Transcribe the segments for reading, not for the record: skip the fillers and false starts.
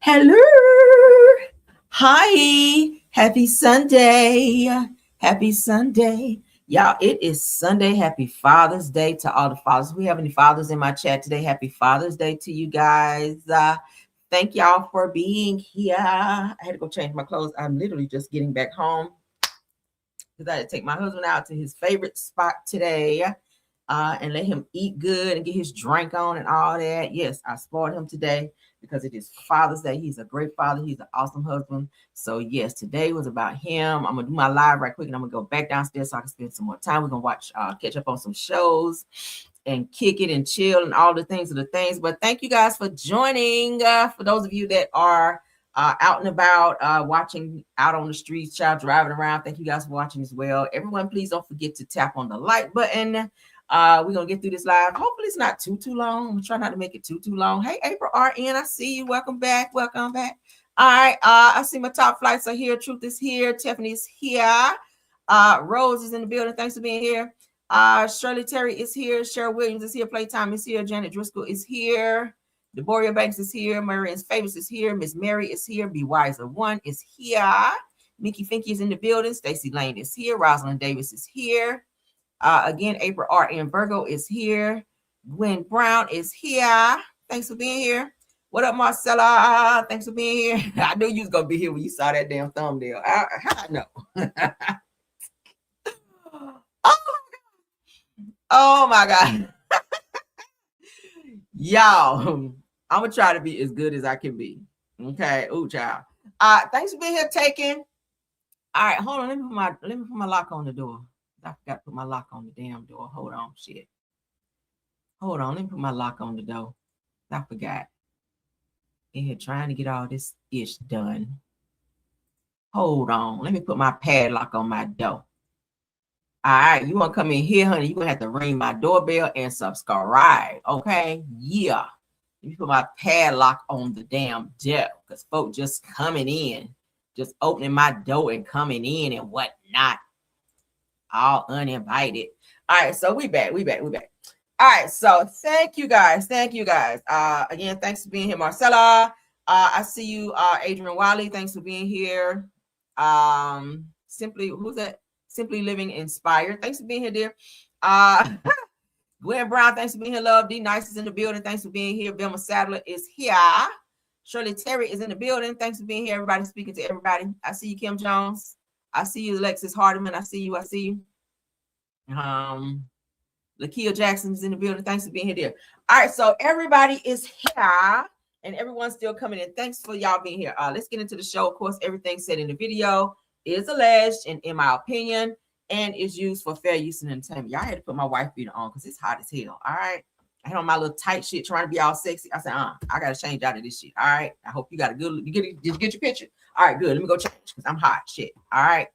Hello. Hi. Happy Sunday. Happy Sunday. Y'all, it is Sunday. Happy Father's Day to all the fathers. We have any fathers in my chat today? Happy Father's Day to you guys. Thank y'all for being here. I had to go change my clothes. I'm literally just getting back home because I had to take my husband out to his favorite spot today and let him eat good and get his drink on and all that. Yes, I spoiled him today because it is Father's Day. He's a great father. He's an awesome husband. So, yes, today was about him. I'm going to do my live right quick and I'm going to go back downstairs so I can spend some more time. We're going to watch, catch up on some shows and kick it and chill and all the things of the things. But thank you guys for joining. For those of you that are out and about, watching out on the streets, child driving around. Thank you guys for watching as well. Everyone, please don't forget to tap on the like button. We're gonna get through this live. Hopefully it's not too long. I'm trying not to make it too long. Hey, April RN, I see you. Welcome back. All right, I see my top flights are here. Truth is here. Tiffany is here. Rose is in the building. Thanks for being here. Shirley Terry is here. Cheryl Williams is here. Playtime is here. Janet Driscoll is here. Deboria Banks is here. Marian's Favors is here. Miss Mary is here. Be Wiser One is here. Mickey Finky is in the building. Stacy Lane is here. Rosalind Davis is here. Again, April R.N. Virgo is here. Gwen Brown is here. Thanks for being here. What up, Marcella? Thanks for being here. I knew you was going to be here when you saw that damn thumbnail. How I know? Oh, my God. Y'all, I'm going to try to be as good as I can be. Okay. Ooh, child. Thanks for being here, Taking. All right, hold on. Let me put my lock on the door. I forgot to put my lock on the damn door. Hold on, shit. Hold on, let me put my lock on the door. I forgot. In here trying to get all this ish done. Hold on, let me put my padlock on my door. All right, you want to come in here, honey? You're going to have to ring my doorbell and subscribe, okay? Yeah. Let me put my padlock on the damn door because folks just coming in, just opening my door and coming in and whatnot. All uninvited. All right, so we back. All right, so thank you guys. Again, thanks for being here, Marcella. I see you, Adrian Wiley. Thanks for being here. Who's that? Simply Living Inspired. Thanks for being here, dear. Gwen Brown, thanks for being here, love. D Nice is in the building. Thanks for being here. Vilma Sadler is here. Shirley Terry is in the building. Thanks for being here, everybody. Speaking to everybody. I see you, Kim Jones. I see you, Alexis Hardiman. I see you. Lakia Jackson's in the building. Thanks for being here, dear. All right, so everybody is here and everyone's still coming in. Thanks for y'all being here. Let's get into the show. Of course, everything said in the video is alleged and in my opinion and is used for fair use and entertainment. Y'all had to put my wife beater on because it's hot as hell. All right. I had on my little tight shit trying to be all sexy. I said, I gotta change out of this shit. All right. I hope you got a good did you get your picture? All right, good. Let me go change because I'm hot shit. All right.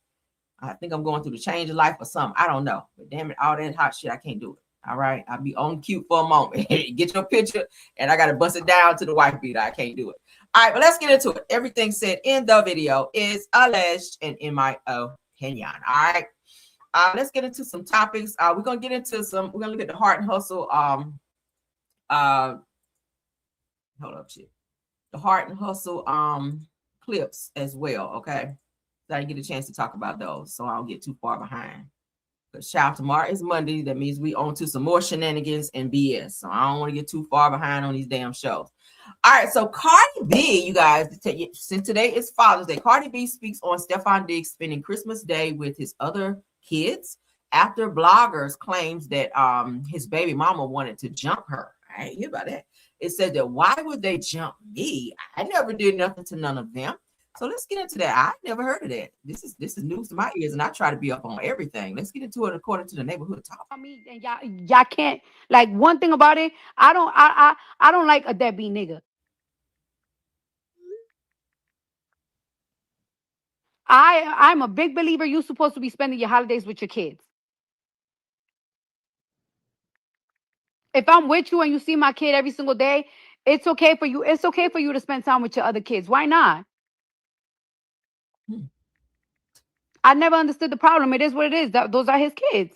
I think I'm going through the change of life or something. I don't know. But damn it, all that hot shit, I can't do it. All right. I'll be on cute for a moment. Get your picture, and I got to bust it down to the wife beater. I can't do it. All right, but let's get into it. Everything said in the video is alleged and in my opinion. All right. Let's get into some topics. We're going to get into we're going to look at the Heart and Hustle. Hold up, shit. The Heart and Hustle clips as well. Okay. So I get a chance to talk about those, so I don't get too far behind. But shout out tomorrow is Monday. That means we on to some more shenanigans and BS. So I don't want to get too far behind on these damn shows. All right, so Cardi B, you guys, since today is Father's Day, Cardi B speaks on Stefon Diggs spending Christmas Day with his other kids after bloggers claims that his baby mama wanted to jump her. I ain't hear about that. It said that why would they jump me? I never did nothing to none of them. So let's get into that. I never heard of that. This is news to my ears, and I try to be up on everything. Let's get into it according to the neighborhood talk. I mean, and y'all can't like one thing about it. I don't like a deadbeat nigga. I'm a big believer. You're supposed to be spending your holidays with your kids. If I'm with you and you see my kid every single day, it's okay for you. It's okay for you to spend time with your other kids. Why not? I never understood the problem. It is what it is. Those are his kids.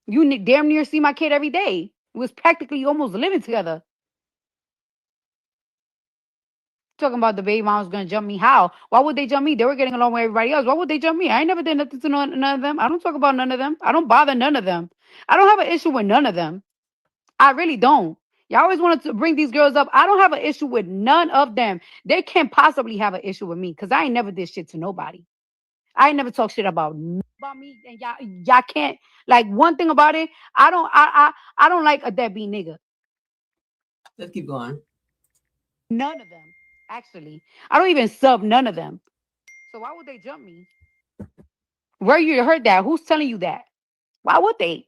You damn near see my kid every day. It was practically almost living together. Talking about the baby mom was gonna jump me. How? Why would they jump me? They were getting along with everybody else. Why would they jump me? I ain't never did nothing to none of them. I don't talk about none of them. I don't bother none of them. I don't have an issue with none of them. I really don't. Y'all always wanted to bring these girls up. I don't have an issue with none of them. They can't possibly have an issue with me because I ain't never did shit to nobody. I ain't never talk shit about me, and y'all can't. Like, one thing about it, I don't like a deadbeat nigga. Let's keep going. None of them, actually. I don't even sub none of them. So why would they jump me? Where you heard that? Who's telling you that? Why would they?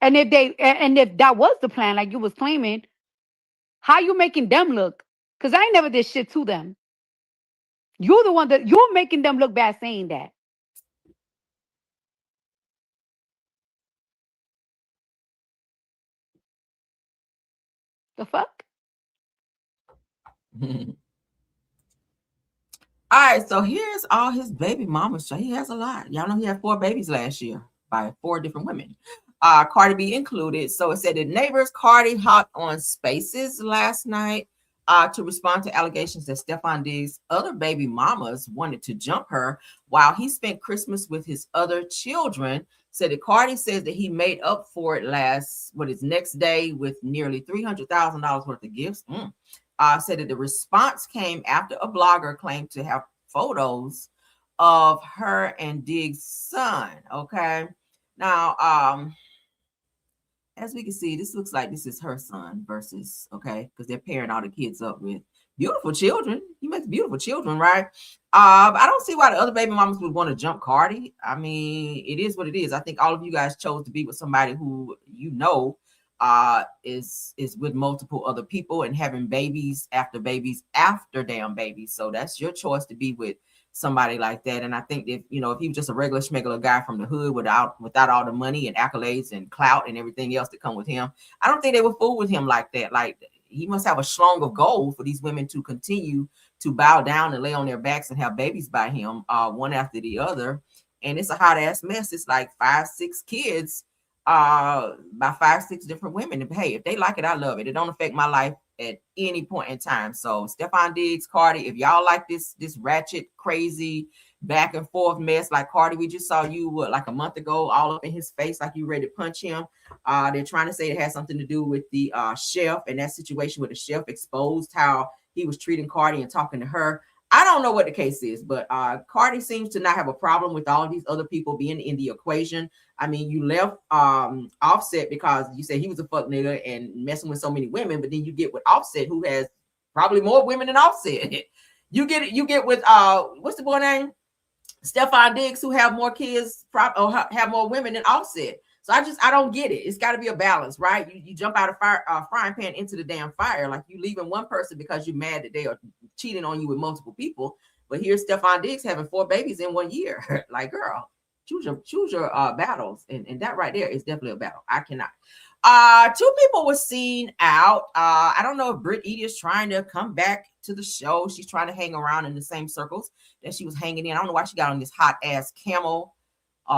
And if that was the plan, like you was claiming, how you making them look? Because I ain't never did shit to them. You're the one that you're making them look bad saying that. The fuck? All right, so here's all his baby mamas. So he has a lot. Y'all know he had 4 babies last year by 4 different women. Cardi B included. So it said the neighbors Cardi hopped on Spaces last night to respond to allegations that Stefon Diggs' other baby mamas wanted to jump her while he spent Christmas with his other children. Said that Cardi says that he made up for it his next day with nearly $300,000 worth of gifts. Said that the response came after a blogger claimed to have photos of her and Diggs' son. Okay. Now, as we can see, this looks like this is her son versus, okay, because they're pairing all the kids up with beautiful children. He makes beautiful children, right? I don't see why the other baby mamas would want to jump Cardi. I mean, it is what it is. I think all of you guys chose to be with somebody who is with multiple other people and having babies after damn babies. So that's your choice to be with somebody like that. And I think if he was just a regular schmegular guy from the hood without all the money and accolades and clout and everything else that come with him, I don't think they would fool with him like that. Like, he must have a schlong of gold for these women to continue to bow down and lay on their backs and have babies by him, one after the other. And it's a hot ass mess. It's like 5-6 kids by 5-6 different women. And hey, if they like it, I love it. It don't affect my life at any point in time. So Stefon Diggs, Cardi, if y'all like this ratchet, crazy, back and forth mess like Cardi, we just saw you like a month ago, all up in his face like you ready to punch him. They're trying to say it has something to do with the chef and that situation where the chef exposed how he was treating Cardi and talking to her. I don't know what the case is, but Cardi seems to not have a problem with all these other people being in the equation. I mean, you left Offset because you said he was a fuck nigga and messing with so many women, but then you get with Offset, who has probably more women than Offset. You get with what's the boy name? Stefon Diggs, who have more kids or have more women than Offset. So I don't get it. It's got to be a balance, right? You jump out of frying pan into the damn fire. Like, you leaving one person because you're mad that they are cheating on you with multiple people. But here's Stefon Diggs having 4 babies in 1 year. Like, girl, choose your battles. And that right there is definitely a battle. I cannot. 2 people were seen out. I don't know if Britt Eady is trying to come back to the show. She's trying to hang around in the same circles that she was hanging in. I don't know why she got on this hot ass camel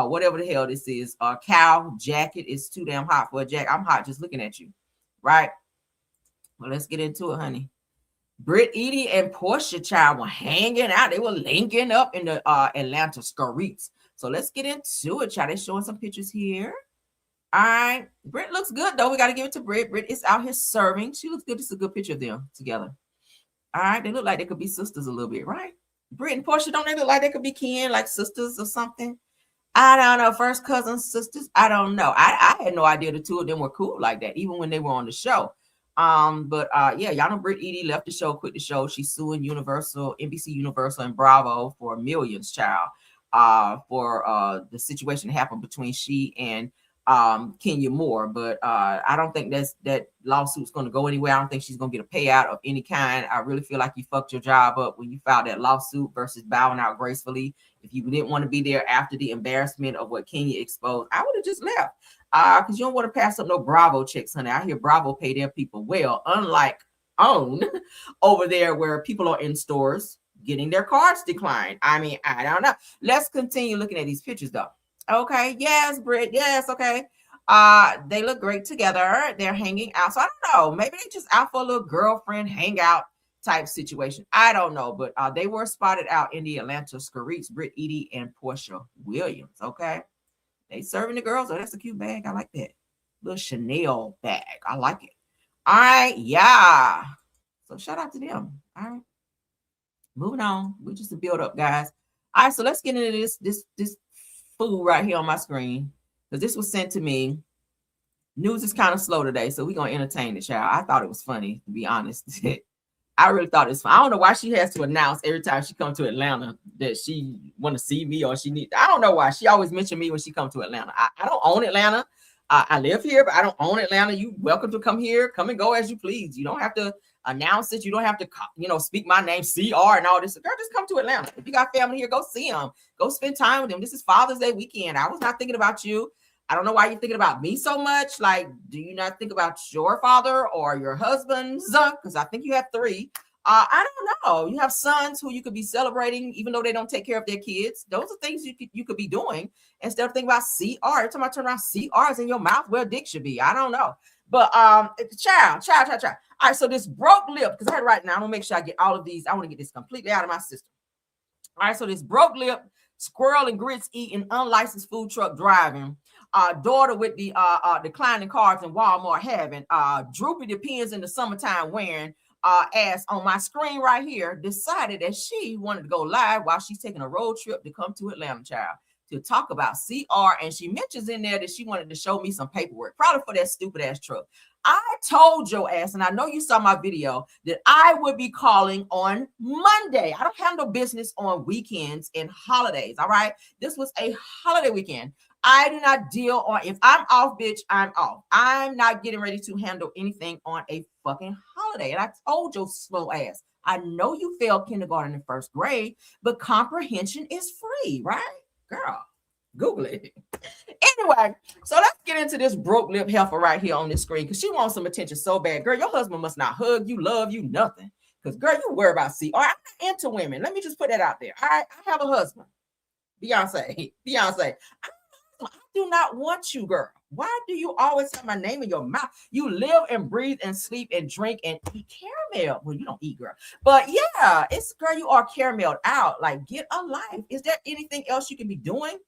whatever the hell this is, cow jacket. Is too damn hot for a jacket. I'm hot just looking at you, right? Well, let's get into it, honey. Britt, Eady, and Porsha child were hanging out. They were linking up in the Atlanta streets. So let's get into it, child. They're showing some pictures here. All right. Britt looks good, though. We got to give it to Britt. Britt is out here serving. She looks good. This is a good picture of them together. All right. They look like they could be sisters a little bit, right? Britt and Porsha, don't they look like they could be kin, like sisters or something? I don't know. First cousins, sisters. I don't know. I had no idea the 2 of them were cool like that, even when they were on the show. But yeah, y'all know Britt Eady left the show, quit the show. She's suing Universal, NBC Universal, and Bravo for millions, child, for the situation that happened between she and Kenya Moore. But I don't think that lawsuit's going to go anywhere. I don't think she's going to get a payout of any kind. I really feel like you fucked your job up when you filed that lawsuit versus bowing out gracefully. If you didn't want to be there after the embarrassment of what Kenya exposed, I would have just left. Because you don't want to pass up no Bravo checks, honey. I hear Bravo pay their people well, unlike OWN over there where people are in stores getting their cards declined. I mean, I don't know. Let's continue looking at these pictures, though. Okay. Yes, Britt. Yes. Okay. They look great together. They're hanging out. So I don't know. Maybe they just out for a little girlfriend hangout type situation. I don't know, but they were spotted out in the Atlanta streets, Britt, Eady, and Porsha Williams. Okay. They serving the girls. Oh, that's a cute bag. I like that. Little Chanel bag. I like it. All right. Yeah. So shout out to them. All right. Moving on. We're just a build up, guys. All right. So let's get into this food right here on my screen. Because this was sent to me. News is kind of slow today. So we're going to entertain the child. I thought it was funny, to be honest. I really thought it was fun. I don't know why she has to announce every time she comes to Atlanta that she want to see me or she need. I don't know why. She always mention me when she comes to Atlanta. I don't own Atlanta. I live here, but I don't own Atlanta. You welcome to come here. Come and go as you please. You don't have to announce it. You don't have to, speak my name, CR and all this. Girl, just come to Atlanta. If you got family here, go see them. Go spend time with them. This is Father's Day weekend. I was not thinking about you. I don't know why you're thinking about me so much. Like, do you not think about your father or your husband's? Because I think you have 3. I don't know. You have sons who you could be celebrating, even though they don't take care of their kids. Those are things you could be doing instead of thinking about CR. Every time I turn around, CR's in your mouth where dick should be. I don't know. But child. All right, so this broke lip, because I had to write now. I'm gonna make sure I get all of these. I want to get this completely out of my system. All right, so this broke lip, squirrel and grits eating, unlicensed food truck driving. Daughter with the declining cars in Walmart having droopy depends in the summertime wearing ass on my screen right here decided that she wanted to go live while she's taking a road trip to come to Atlanta, child, to talk about CR. And she mentions in there that she wanted to show me some paperwork, probably for that stupid ass truck. I told your ass, and I know you saw my video, that I would be calling on Monday. I don't handle business on weekends and holidays. All right. This was a holiday weekend. I do not deal on, if I'm off, bitch, I'm off. I'm not getting ready to handle anything on a fucking holiday. And I told your slow ass, I know you failed kindergarten and first grade, but comprehension is free, right? Girl, Google it. Anyway, so let's get into this broke lip heifer right here on this screen because she wants some attention so bad. Girl, your husband must not hug you, love you, nothing. Because, girl, you worry about CR. I'm not into women. Let me just put that out there. All right, I have a husband. Beyonce. I do not want you, girl. Why do you always have my name in your mouth? You live and breathe and sleep and drink and eat caramel. Well, you don't eat, girl. But yeah, it's, girl, you are carameled out. Like, get a life. Is there anything else you can be doing?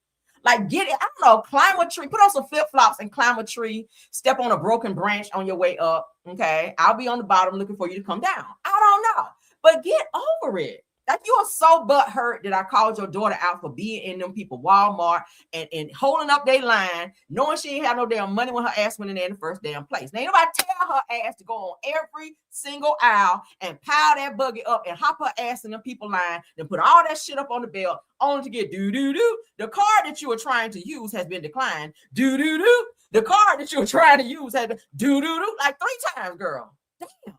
Like, get it. I don't know. Climb a tree. Put on some flip-flops and climb a tree. Step on a broken branch on your way up. Okay. I'll be on the bottom looking for you to come down. I don't know. But get over it. Like, you are so butthurt that I called your daughter out for being in them people Walmart and holding up their line, knowing she ain't have no damn money when her ass went in there in the first damn place. Now, ain't nobody tell her ass to go on every single aisle and pile that buggy up and hop her ass in the people line, then put all that shit up on the belt only to get do-do-do. The card that you were trying to use has been declined. Do-do-do. The card that you were trying to use had been do-do-do like 3 times, girl. Damn.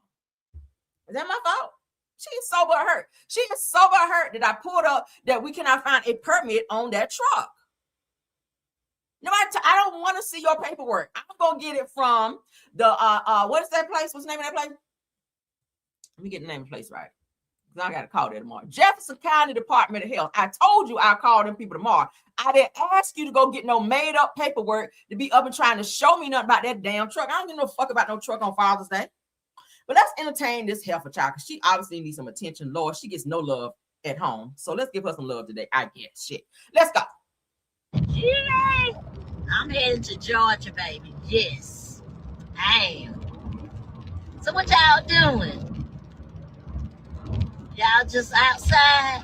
Is that my fault? She is so butthurt. She is so butthurt that I pulled up that we cannot find a permit on that truck. I don't want to see your paperwork. I'm gonna get it from the what is that place? What's the name of that place? Let me get the name of the place right. I gotta call that tomorrow. Jefferson County Department of Health. I told you I'll call them people tomorrow. I didn't ask you to go get no made up paperwork to be up and trying to show me nothing about that damn truck. I don't give no fuck about no truck on Father's Day. But let's entertain this heifer child because she obviously needs some attention. Lord, she gets no love at home. So let's give her some love today. I guess. Shit. Let's go. Yeah. I'm heading to Georgia, baby. Yes, I am. So what y'all doing? Y'all just outside?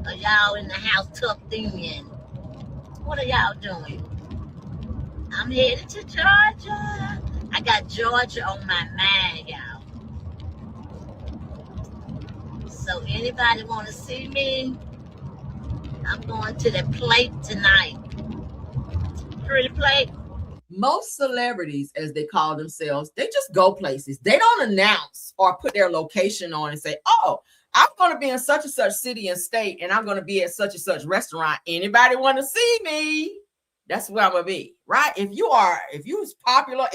Or y'all in the house tucked in? What are y'all doing? I'm headed to Georgia. I got Georgia on my mind, y'all. So anybody want to see me? I'm going to the plate tonight. Pretty plate. Most celebrities, as they call themselves, they just go places. They don't announce or put their location on and say, oh, I'm going to be in such and such city and state, and I'm going to be at such and such restaurant. Anybody want to see me? That's where I'm gonna be, right? If you popular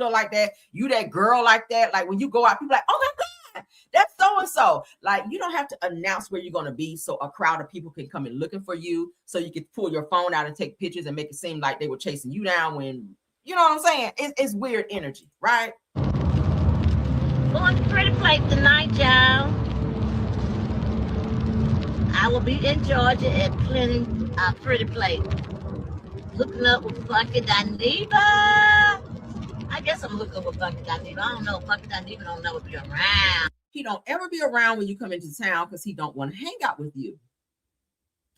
like that, you that girl like that, like when you go out, people like, oh my God, that's so-and-so. Like, you don't have to announce where you're gonna be so a crowd of people can come in looking for you, so you can pull your phone out and take pictures and make it seem like they were chasing you down when, you know what I'm saying? It's weird energy, right? Boy, going to Pretty Plate tonight, y'all. I will be in Georgia at Pretty Plate. Looking up with Funky Dineva. I guess I'm looking up with Funky Dineva. I don't know. Funky Dineva don't never be around. He don't ever be around when you come into town because he don't want to hang out with you.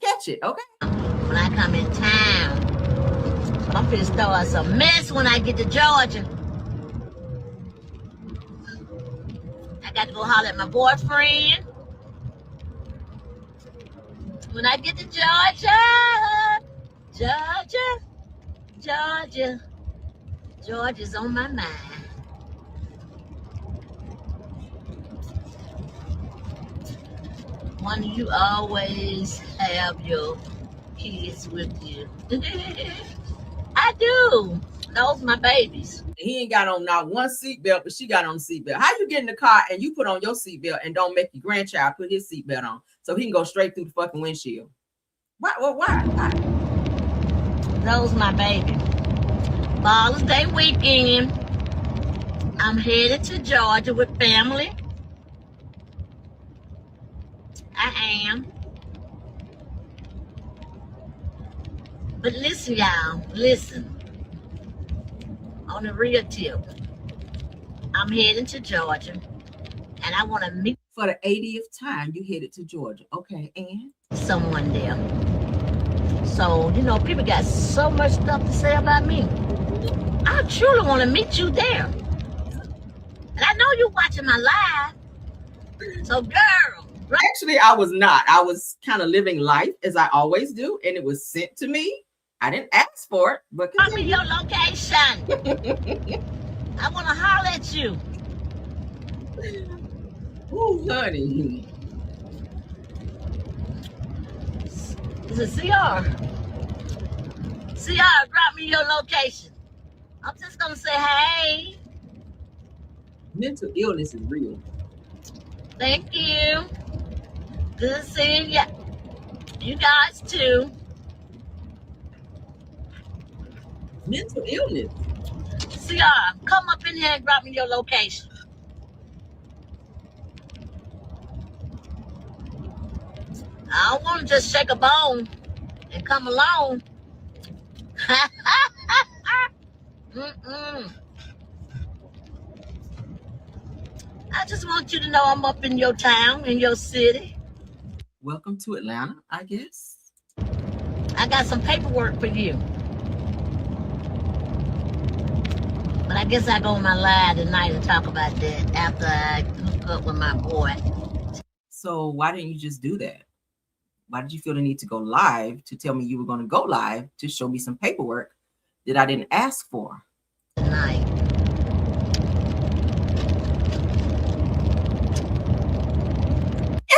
Catch it, okay? When I come in town, I'm finna start some mess when I get to Georgia. I got to go holler at my boyfriend. When I get to Georgia, Georgia's on my mind. One, you always have your kids with you. I do. Those my babies. He ain't got on not one seatbelt, but she got on a seatbelt. How you get in the car and you put on your seatbelt and don't make your grandchild put his seatbelt on so he can go straight through the fucking windshield? Why? Those my baby. Father's Day weekend. I'm headed to Georgia with family. I am. But listen, y'all. Listen. On the real tip, I'm heading to Georgia, and I want to meet for the 80th time. You headed to Georgia, okay? And someone there. So people got so much stuff to say about me. I truly want to meet you there, and I know you're watching my live. So, girl. Right? Actually, I was not. I was kind of living life as I always do, and it was sent to me. I didn't ask for it, but tell me your location. I want to holler at you. Ooh, honey. Is it CR? CR, drop me your location. I'm just going to say, hey. Mental illness is real. Thank you. Good seeing you. You guys too. Mental illness. CR, come up in here and drop me your location. I don't want to just shake a bone and come along. I just want you to know I'm up in your town, in your city. Welcome to Atlanta, I guess. I got some paperwork for you. But I guess I go on my live tonight and talk about that after I hook up with my boy. So why didn't you just do that? Why did you feel the need to go live to tell me you were going to go live to show me some paperwork that I didn't ask for? Tonight.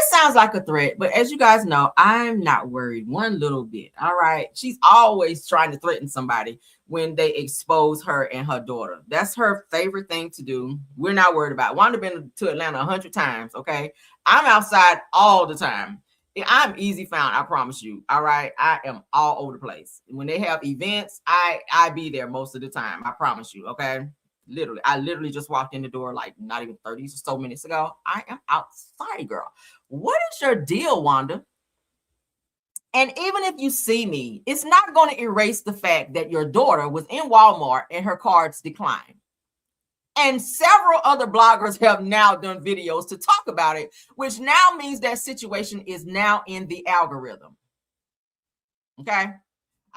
Sounds like a threat, but as you guys know, I'm not worried one little bit. All right. She's always trying to threaten somebody when they expose her and her daughter. That's her favorite thing to do. We're not worried about it. Wanda been to Atlanta 100 times. Okay. I'm outside all the time. I'm easy found. I promise you. All right. I am all over the place. When they have events, I be there most of the time. I promise you. Okay. I literally just walked in the door like not even 30 or so minutes ago. I am outside, girl. What is your deal, Wanda? And even if you see me, it's not going to erase the fact that your daughter was in Walmart and her cards declined. And several other bloggers have now done videos to talk about it, which now means that situation is now in the algorithm. Okay.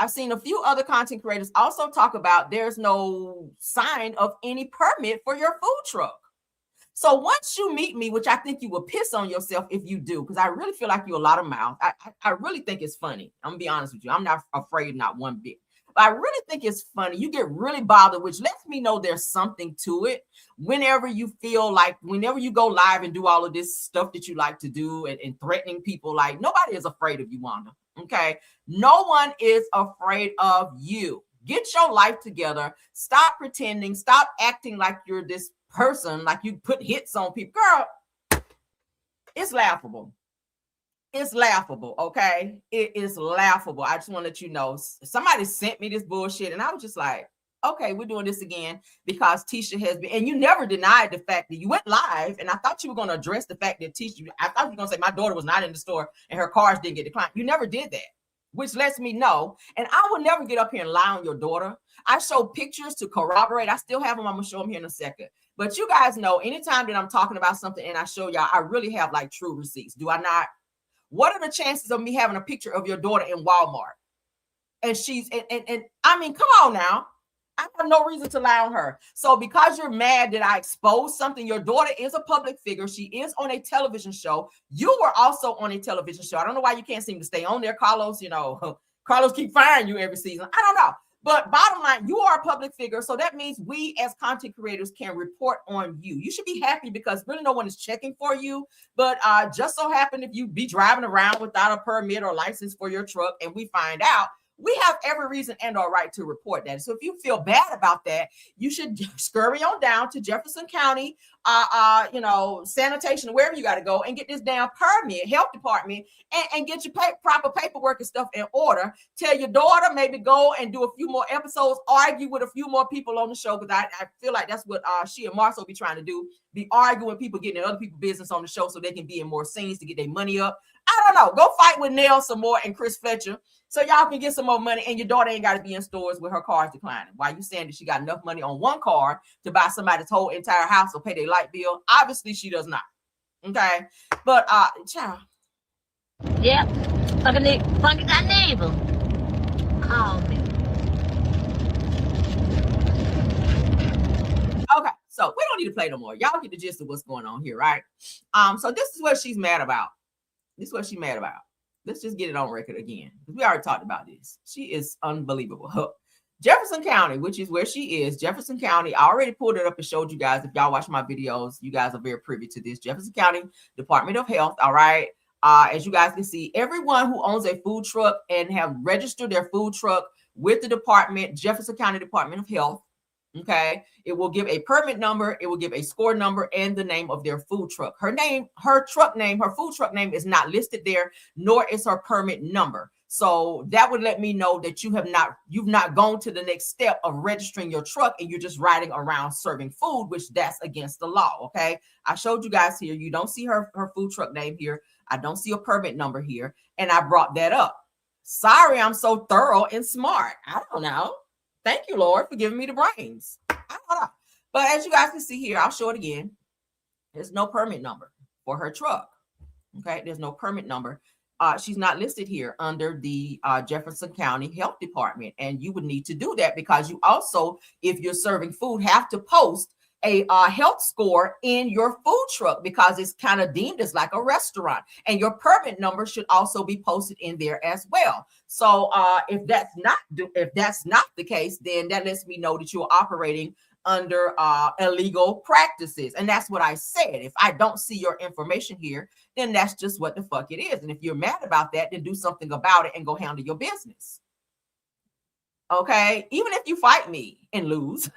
I've seen a few other content creators also talk about there's no sign of any permit for your food truck. So once you meet me, which I think you will piss on yourself if you do, because I really feel like you're a lot of mouth. I really think it's funny. I'm going to be honest with you. I'm not afraid, not one bit. But I really think it's funny. You get really bothered, which lets me know there's something to it. Whenever you feel like, whenever you go live and do all of this stuff that you like to do and threatening people, like nobody is afraid of you, Wanda. Okay. No one is afraid of you. Get your life together. Stop pretending. Stop acting like you're this person, like you put hits on people. Girl, it's laughable. It's laughable, okay? It is laughable. I just want to let you know. Somebody sent me this bullshit, and I was just like, Okay, we're doing this again because Tisha has been, and you never denied the fact that you went live, and I thought you were going to address the fact that Tisha, I thought you were going to say my daughter was not in the store and her cars didn't get declined. You never did that, which lets me know, and I will never get up here and lie on your daughter. I show pictures to corroborate. I still have them. I'm going to show them here in a second. But you guys know, anytime that I'm talking about something and I show y'all, I really have like true receipts. Do I not? What are the chances of me having a picture of your daughter in Walmart? And she's, and I mean, come on now. I have no reason to lie on her. So because you're mad that I exposed something, your daughter is a public figure. She is on a television show. You were also on a television show. I don't know why you can't seem to stay on there, Carlos. You know, Carlos keep firing you every season. I don't know. But bottom line, you are a public figure. So that means we as content creators can report on you. You should be happy because really no one is checking for you. But just so happen if you be driving around without a permit or license for your truck and we find out, we have every reason and our right to report that. So if you feel bad about that, you should scurry on down to Jefferson County, sanitation, wherever you got to go and get this damn permit, health department, and get your proper paperwork and stuff in order. Tell your daughter, maybe go and do a few more episodes, argue with a few more people on the show, because I feel like that's what she and Marcel be trying to do, be arguing people, getting in other people's business on the show so they can be in more scenes to get their money up. I don't know. Go fight with Nell some more and Chris Fletcher so y'all can get some more money, and your daughter ain't got to be in stores with her cars declining. Why you saying that she got enough money on one car to buy somebody's whole entire house or pay their light bill? Obviously, she does not. Okay, but child. Yep, fucking that neighbor. Call me. Okay, so we don't need to play no more. Y'all get the gist of what's going on here, right? So this is what she's mad about. This is what she's mad about. Let's just get it on record again. We already talked about this. She is unbelievable. Jefferson County, which is where she is. Jefferson County, I already pulled it up and showed you guys. If y'all watch my videos, you guys are very privy to this. Jefferson County Department of Health, all right? As you guys can see, everyone who owns a food truck and have registered their food truck with the department, Jefferson County Department of Health, okay, it will give a permit number, it will give a score number and the name of their food truck. Her name, her truck name, her food truck name is not listed there, nor is her permit number. So that would let me know that you've not gone to the next step of registering your truck and you're just riding around serving food, which that's against the law. Okay, I showed you guys here. You don't see her food truck name here. I don't see a permit number here, and I brought that up. Sorry, I'm so thorough and smart. I don't know. Thank you, Lord, for giving me the brains. I don't know. But as you guys can see here, I'll show it again. There's no permit number for her truck. Okay, there's no permit number. She's not listed here under the Jefferson County Health Department. And you would need to do that because you also, if you're serving food, have to post a health score in your food truck because it's kind of deemed as like a restaurant, and your permit number should also be posted in there as well. So if that's not the case, then that lets me know that you're operating under illegal practices. And that's what I said. If I don't see your information here, then that's just what the fuck it is. And if you're mad about that, then do something about it and go handle your business. Okay, even if you fight me and lose,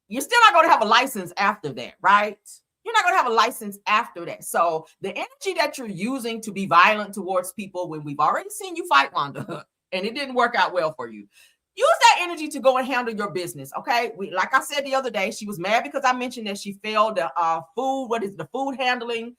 you're still not going to have a license after that, right? You're not going to have a license after that. So the energy that you're using to be violent towards people, when we've already seen you fight Wanda and it didn't work out well for you, use that energy to go and handle your business, okay? Like I said the other day, she was mad because I mentioned that she failed the food handling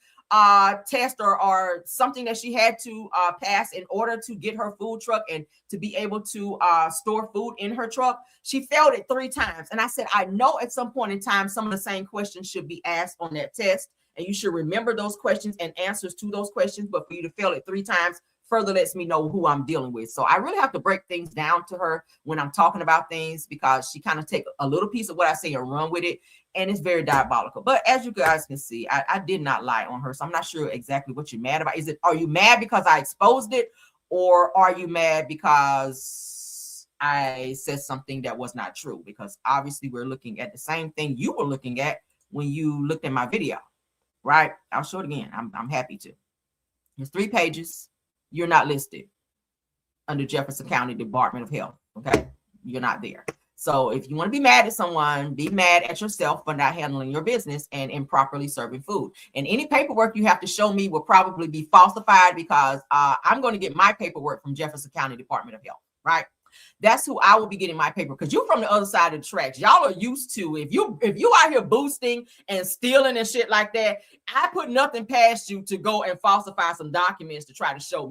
test or something that she had to pass in order to get her food truck and to be able to store food in her truck. She failed it 3 times. And I said, I know at some point in time, some of the same questions should be asked on that test. And you should remember those questions and answers to those questions. But for you to fail it 3 times further lets me know who I'm dealing with. So I really have to break things down to her when I'm talking about things because she kind of take a little piece of what I say and run with it. And it's very diabolical. But as you guys can see, I did not lie on her. So I'm not sure exactly what you're mad about. Are you mad because I exposed it? Or are you mad because I said something that was not true? Because obviously we're looking at the same thing you were looking at when you looked at my video, right? I'll show it again. I'm happy to. There's 3 pages. You're not listed under Jefferson County Department of Health, okay? You're not there. So if you want to be mad at someone, be mad at yourself for not handling your business and improperly serving food. And any paperwork you have to show me will probably be falsified because I'm going to get my paperwork from Jefferson County Department of Health, right? that's who I will be getting my paper, because you're from the other side of the tracks. Y'all are used to, if you out here boosting and stealing and shit like that, I put nothing past you to go and falsify some documents to try to shut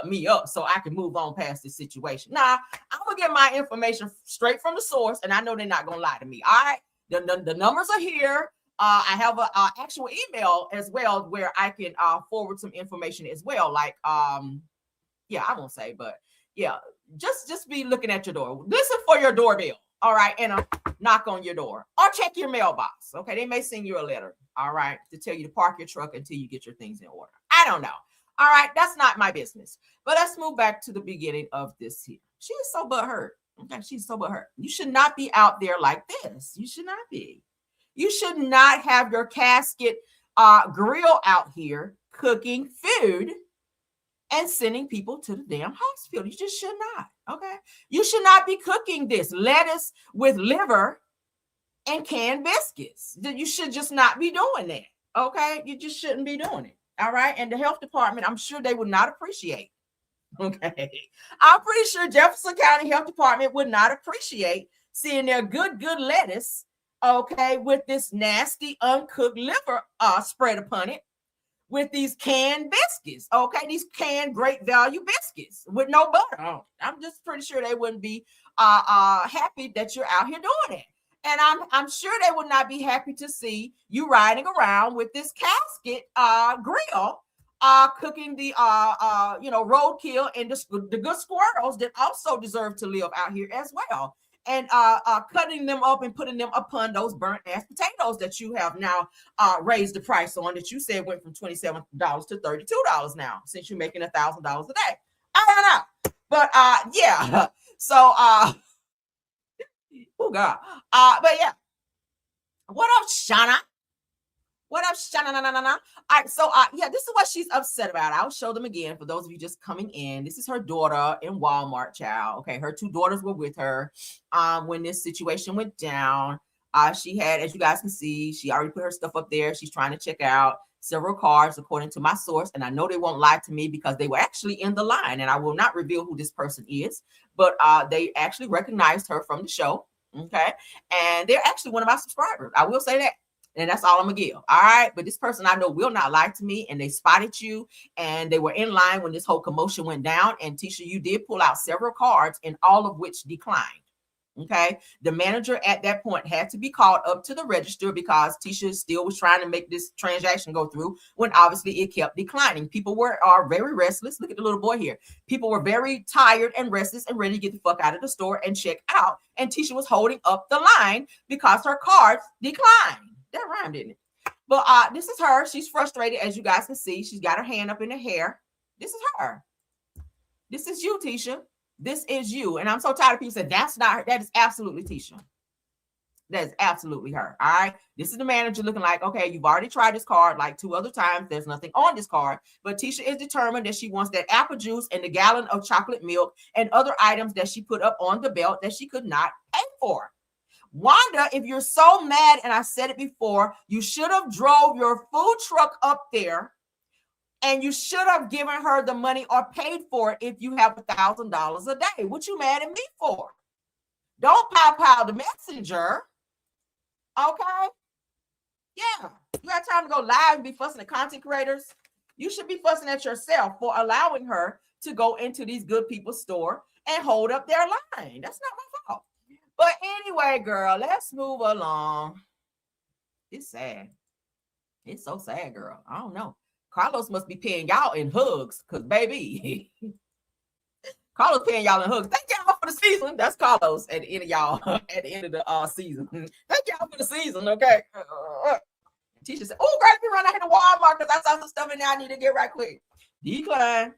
me up so I can move on past this situation. Nah, I'm gonna get my information straight from the source, and I know they're not gonna lie to me. All right, the numbers are here. I have a actual email as well where I can forward some information as well. Like yeah, I won't say, but yeah, just be looking at your door. Listen for your doorbell, all right, and knock on your door or check your mailbox. Okay, they may send you a letter, all right, to tell you to park your truck until you get your things in order. I don't know. All right, that's not my business. But let's move back to the beginning of this here. She is so butthurt. Okay, she's so butthurt. You should not be out there like this. You should not be. You should not have your casket grill out here cooking food and sending people to the damn hospital. You just should not, okay? You should not be cooking this lettuce with liver and canned biscuits. You should just not be doing that, okay? You just shouldn't be doing it, all right? And the health department, I'm sure they would not appreciate, okay? I'm pretty sure Jefferson County Health Department would not appreciate seeing their good lettuce, okay, with this nasty uncooked liver spread upon it, with these canned biscuits, okay, these canned great value biscuits with no butter on it. I'm just pretty sure they wouldn't be happy that you're out here doing it. And I'm sure they would not be happy to see you riding around with this casket grill, cooking the roadkill and the good squirrels that also deserve to live out here as well. And cutting them up and putting them upon those burnt ass potatoes that you have now raised the price on, that you said went from $27 to $32 now, since you're making $1,000 a day. I don't know, but yeah. So oh God, but yeah. What up, Shauna? What up, Shauna? All right, so yeah, this is what she's upset about. I'll show them again for those of you just coming in. This is her daughter in Walmart, child. Okay, her two daughters were with her when this situation went down. She had, as you guys can see, she already put her stuff up there. She's trying to check out several cars, according to my source, and I know they won't lie to me because they were actually in the line, and I will not reveal who this person is, but they actually recognized her from the show. Okay, and they're actually one of my subscribers. I will say that. And that's all I'm gonna give. All right. But this person I know will not lie to me. And they spotted you, and they were in line when this whole commotion went down. And Tisha, you did pull out several cards, and all of which declined. Okay. The manager at that point had to be called up to the register because Tisha still was trying to make this transaction go through when obviously it kept declining. People are very restless. Look at the little boy here. People were very tired and restless and ready to get the fuck out of the store and check out. And Tisha was holding up the line because her cards declined. That rhymed, didn't it? But this is her. She's frustrated, as you guys can see. She's got her hand up in the hair. This is her. This is you, Tisha. This is you. And I'm so tired of people saying that's not her. That is absolutely Tisha. That is absolutely her. All right. This is the manager looking like, okay, you've already tried this card like 2 other times. There's nothing on this card. But Tisha is determined that she wants that apple juice and the gallon of chocolate milk and other items that she put up on the belt that she could not pay for. Wanda, if you're so mad, and I said it before, you should have drove your food truck up there, and you should have given her the money or paid for it if you have $1,000 a day. What you mad at me for? Don't pow the messenger. Okay? Yeah. You got time to go live and be fussing at content creators? You should be fussing at yourself for allowing her to go into these good people's store and hold up their line. That's not my fault. But anyway, girl, let's move along. It's sad. It's so sad, girl. I don't know. Carlos must be paying y'all in hugs, because baby, Carlos paying y'all in hugs. Thank y'all for the season. That's Carlos at the end of y'all, at the end of the season. Thank y'all for the season, okay? Tisha said, oh, girl, let me run out here to Walmart because I saw some stuff in there I need to get right quick. Decline.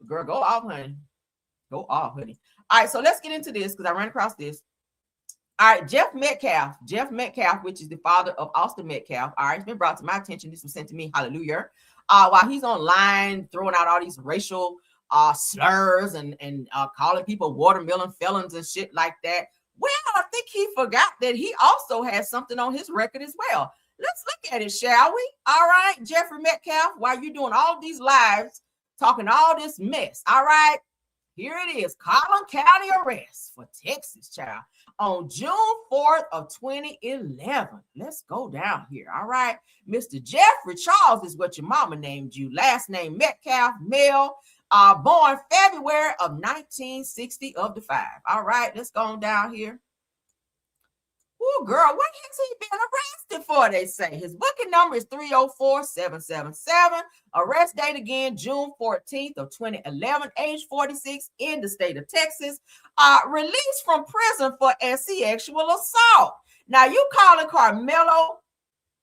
Girl, go off, honey. Go off, honey. All right, so let's get into this because I ran across this. All right, Jeff Metcalf, which is the father of Austin Metcalf. All right, it's been brought to my attention. This was sent to me. Hallelujah. While he's online throwing out all these racial slurs and calling people watermelon felons and shit like that. Well, I think he forgot that he also has something on his record as well. Let's look at it, shall we? All right, Jeffrey Metcalf, while you're doing all these lives, talking all this mess. All right. Here it is, Collin County arrest for Texas child on June 4th of 2011. Let's go down here. All right. Mr. Jeffrey Charles is what your mama named you. Last name Metcalf, male, born February of 1960 of the 5. All right, let's go on down here. Oh, girl, what has he been arrested for, they say? His booking number is 304-777. Arrest date again, June 14th of 2011, age 46, in the state of Texas. Released from prison for sexual assault. Now, you calling Carmelo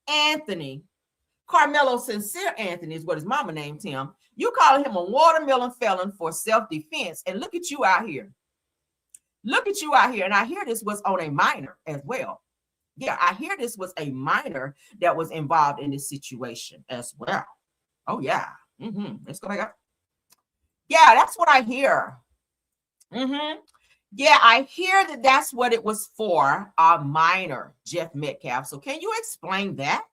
Anthony. Carmelo Sincere Anthony is what his mama named him. You calling him a watermelon felon for self-defense. And look at you out here. Look at you out here. And I hear this was on a minor as well. Yeah, I hear this was a minor that was involved in this situation as well. Oh, yeah. Let's go back up. Yeah, that's what I hear. Yeah, I hear that that's what it was for, a minor, Jeff Metcalf. So can you explain that?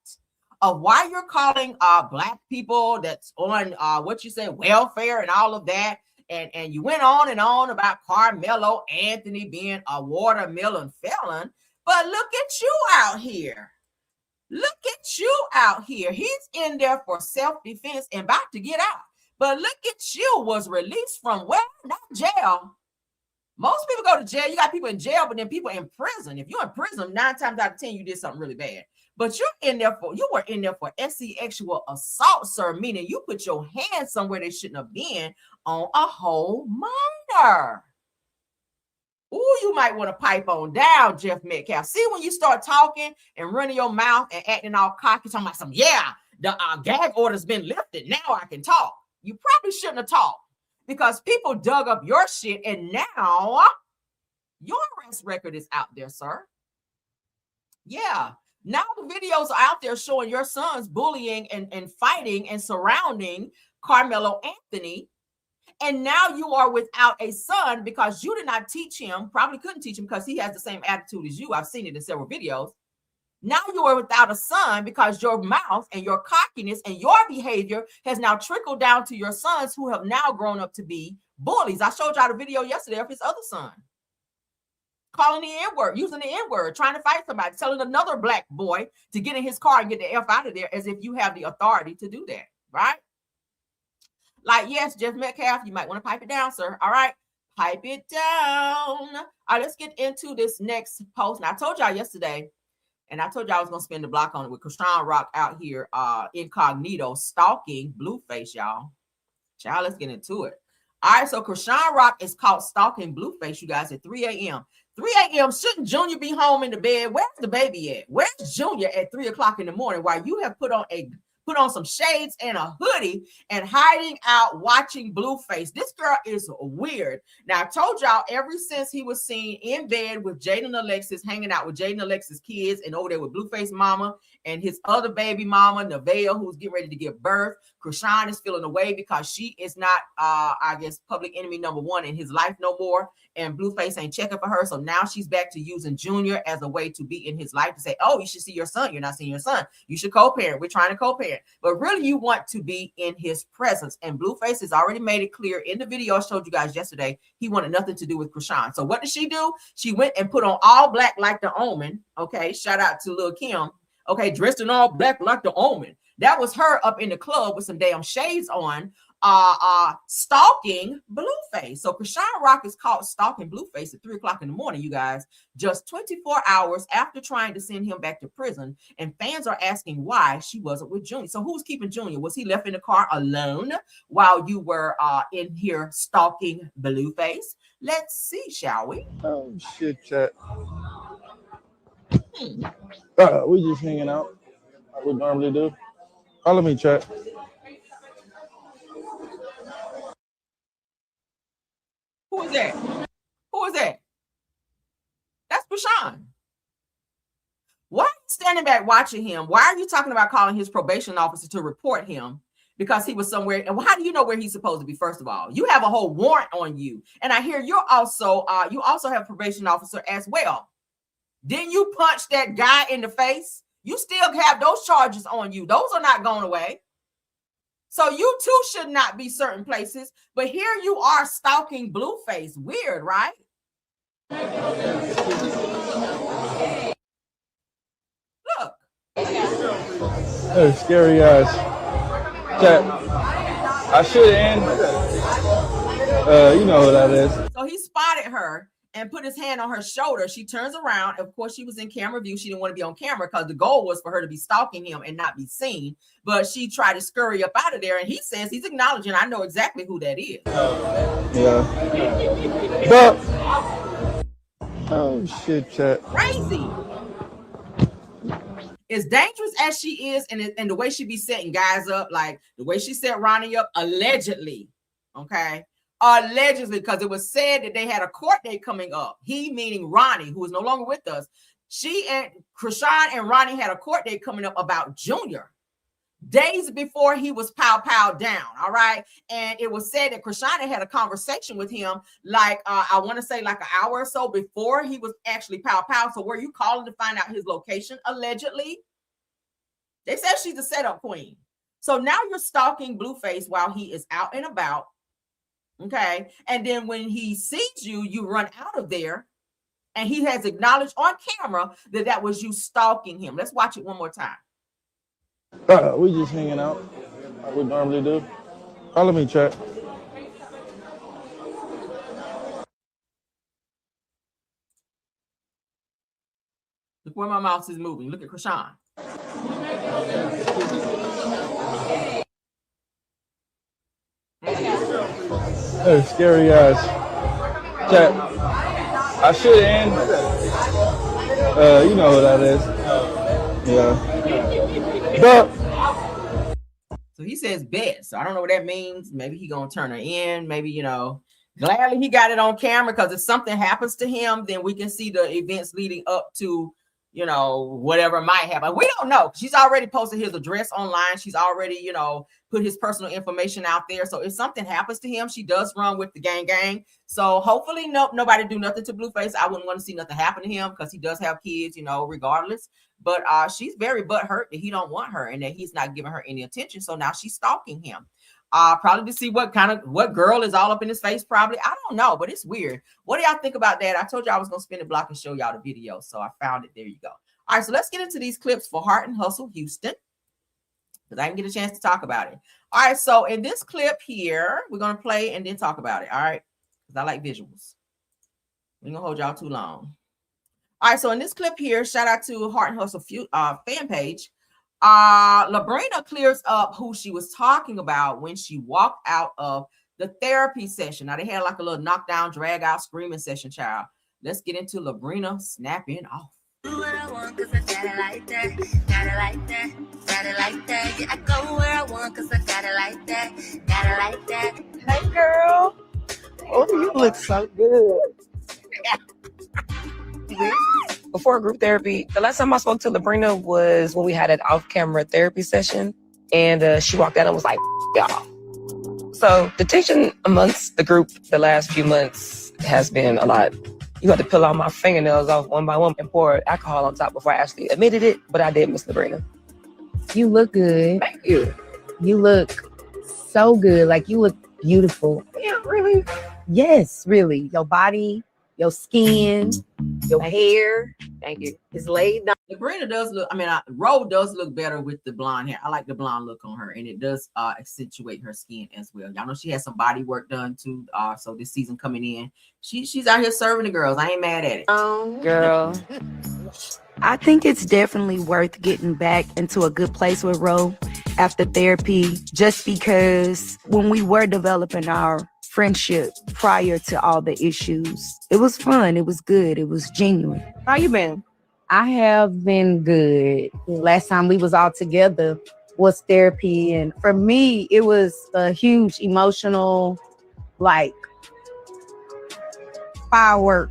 Of why you're calling Black people that's on what you say, welfare and all of that. And you went on and on about Carmelo Anthony being a watermelon felon. But look at you out here. Look at you out here. He's in there for self-defense and about to get out. But look at you, was released from, well, not jail. Most people go to jail. You got people in jail, but then people in prison. If you're in prison, 9 times out of 10, you did something really bad. But you were in there for sexual assault, sir, meaning you put your hands somewhere they shouldn't have been on a whole minor. Ooh, you might want to pipe on down, Jeff Metcalf. See, when you start talking and running your mouth and acting all cocky, talking about some, yeah, the gag order's been lifted. Now I can talk. You probably shouldn't have talked because people dug up your shit and now your arrest record is out there, sir. Yeah. Now the videos are out there showing your sons bullying and fighting and surrounding Carmelo Anthony. And now you are without a son because you did not teach him, probably couldn't teach him because he has the same attitude as you. I've seen it in several videos. Now you are without a son because your mouth and your cockiness and your behavior has now trickled down to your sons who have now grown up to be bullies. I showed y'all the video yesterday of his other son. Calling the N-word, using the N-word, trying to fight somebody, telling another Black boy to get in his car and get the F out of there as if you have the authority to do that, right? Like, yes, Jeff Metcalf, you might want to pipe it down, sir. All right, pipe it down. All right, let's get into this next post. Now, I told y'all yesterday, and I told y'all I was going to spin the block on it with Chrisean Rock out here incognito, stalking Blueface, y'all. Child, let's get into it. All right, so Chrisean Rock is caught stalking Blueface, you guys, at 3 a.m. 3 a.m. Shouldn't Junior be home in the bed? Where's the baby at? Where's Junior at 3 o'clock in the morning while you have put on some shades and a hoodie and hiding out watching Blueface? This girl is weird. Now, I told y'all ever since he was seen in bed with Jaden Alexis, hanging out with Jaden Alexis' kids and over there with Blueface mama and his other baby mama, Nevaeh, who's getting ready to give birth. Chrisean is feeling away because she is not, I guess, public enemy number one in his life no more. And Blueface ain't checking for her. So now she's back to using Junior as a way to be in his life to say, oh, you should see your son. You're not seeing your son. You should co-parent. We're trying to co-parent. But really, you want to be in his presence. And Blueface has already made it clear in the video I showed you guys yesterday, he wanted nothing to do with Chrisean. So what did she do? She went and put on all black like the Omen. Okay, shout out to Lil' Kim. Okay, dressed in all black like the Omen. That was her up in the club with some damn shades on, stalking Blueface. So Chrisean Rock is caught stalking Blueface at 3 o'clock in the morning, you guys, just 24 hours after trying to send him back to prison. And fans are asking why she wasn't with Junior. So who's keeping Junior? Was he left in the car alone while you were in here stalking Blueface? Let's see, shall we? Oh, shit, chat. We just hanging out like we normally do. Follow me, chat. Who is that? Who is that? That's Chrisean. Why are you standing back watching him? Why are you talking about calling his probation officer to report him because he was somewhere? And how do you know where he's supposed to be? First of all, you have a whole warrant on you, and I hear you're also you also have a probation officer as well. Didn't you punch that guy in the face? You still have those charges on you. Those are not going away. So you too should not be certain places, but here you are stalking Blueface. Weird, right? Look. Hey, scary ass. Chat. I should end. You know who that is. So he spotted her and put his hand on her shoulder. She turns around. Of course, she was in camera view. She didn't want to be on camera because the goal was for her to be stalking him and not be seen. But she tried to scurry up out of there. And he says he's acknowledging, I know exactly who that is. Yeah. But, oh shit, chat. Crazy. As dangerous as she is, and the way she be setting guys up, like the way she set Ronnie up, allegedly, okay? Allegedly, because it was said that they had a court date coming up. He, meaning Ronnie, who is no longer with us. She and Chrisean and Ronnie had a court date coming up about Junior days before he was pow down. All right. And it was said that Chrisean had a conversation with him, like I want to say like an hour or so before he was actually pow. So were you calling to find out his location? Allegedly. They said she's a setup queen. So now you're stalking Blueface while he is out and about. Okay. And then when he sees you, you run out of there. And he has acknowledged on camera that that was you stalking him. Let's watch it one more time. We just hanging out like we normally do. Follow me, chat. Look where my mouse is moving. Look at Chrisean. Hey, scary ass. Chat. I should end. You know who that is. Yeah. But. So he says bet. So I don't know what that means. Maybe he gonna turn her in. Maybe, you know, gladly he got it on camera, because if something happens to him, then we can see the events leading up to, you know, whatever might happen. We don't know. She's already posted his address online. She's already, you know, put his personal information out there. So if something happens to him, she does run with the gang. So hopefully nobody do nothing to Blueface. I wouldn't want to see nothing happen to him because he does have kids, you know, regardless. But she's very butthurt that he don't want her and that he's not giving her any attention. So now she's stalking him. Probably to see what girl is all up in his face. Probably. I don't know, but it's weird. What do y'all think about that? I told you I was going to spin the block and show y'all the video. So I found it. There you go. All right. So let's get into these clips for Heart and Hustle Houston, because I can get a chance to talk about it. All right. So in this clip here, we're going to play and then talk about it. All right. Because I like visuals. We ain't going to hold y'all too long. All right. So in this clip here, shout out to Heart and Hustle fan page. Labrina clears up who she was talking about when she walked out of the therapy session. Now they had like a little knockdown, drag out, screaming session, child. Let's get into Labrina snapping off. Do what I want because I got it like that. Got it like that. Got it like that. Yeah, I go where I want because I got it like that. Got it like that. Hey, girl. Oh, you look so good. Before group therapy, the last time I spoke to Labrina was when we had an off-camera therapy session, and she walked out and was like, y'all. So the tension amongst the group the last few months has been a lot. You had to peel all my fingernails off one by one and pour alcohol on top before I actually admitted it, but I did miss Labrina. You look good. Thank you. You look so good. Like, you look beautiful. Yeah, really? Yes, really. Your body, your skin, your hair. Thank you. Is laid down. Labrina does look, Ro does look better with the blonde hair. I like the blonde look on her, and it does accentuate her skin as well. Y'all know she has some body work done too. So this season coming in, she's out here serving the girls. I ain't mad at it. Girl. I think it's definitely worth getting back into a good place with Ro after therapy, just because when we were developing our friendship prior to all the issues, it was fun, it was good, it was genuine. How you been? I have been good. Last time we was all together was therapy, and for me, it was a huge emotional, like, firework,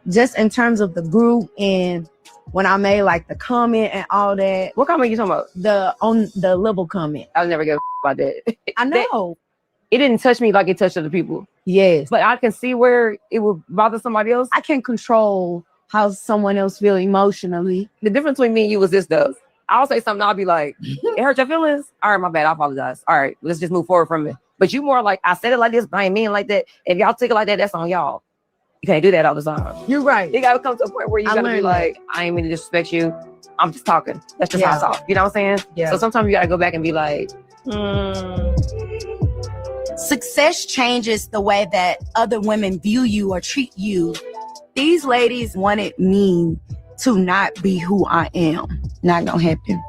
just in terms of the group. And when I made like the comment and all that. What comment you talking about? On the level comment. I'll never give a about that. I know. It didn't touch me like it touched other people. Yes. But I can see where it would bother somebody else. I can't control how someone else feels emotionally. The difference between me and you was this, though. I'll say something. I'll be like, "It hurt your feelings? All right, my bad. I apologize. All right, let's just move forward from it." But you more like, I said it like this, but I ain't mean like that. If y'all take it like that, that's on y'all. You can't do that all the time. You're right. You gotta come to a point where you gotta be like, I ain't mean to disrespect you. I'm just talking. That's just how I talk. You know what I'm saying? Yeah. So sometimes you gotta go back and be like, Success changes the way that other women view you or treat you. These ladies wanted me to not be who I am. Not gonna happen.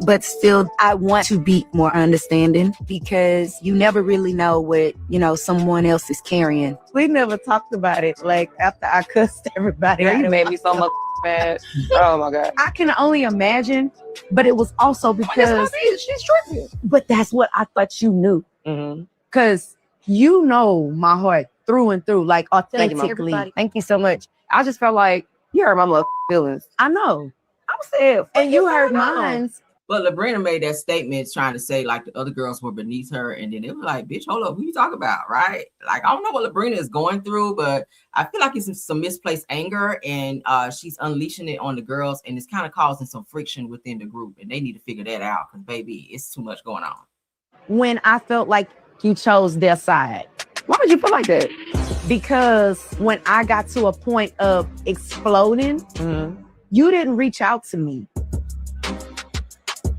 But still, I want to be more understanding because you never really know what, someone else is carrying. We never talked about it. Like, after I cussed everybody. you made me so much mad. Oh my God. I can only imagine, but it was also because she's tripping. But that's what I thought you knew. Mm-hmm. Because you know my heart through and through, like authentically. Thank you so much. I just felt like you hurt my feelings. I know. I'm sad. And you hurt mine. But Labrina made that statement trying to say like the other girls were beneath her, and then it was like, bitch, hold up, who you talking about, right? Like, I don't know what Labrina is going through, but I feel like it's some misplaced anger, and she's unleashing it on the girls, and it's kind of causing some friction within the group, and they need to figure that out because, baby, it's too much going on. When I felt like you chose their side. Why would you feel like that? Because when I got to a point of exploding, you didn't reach out to me.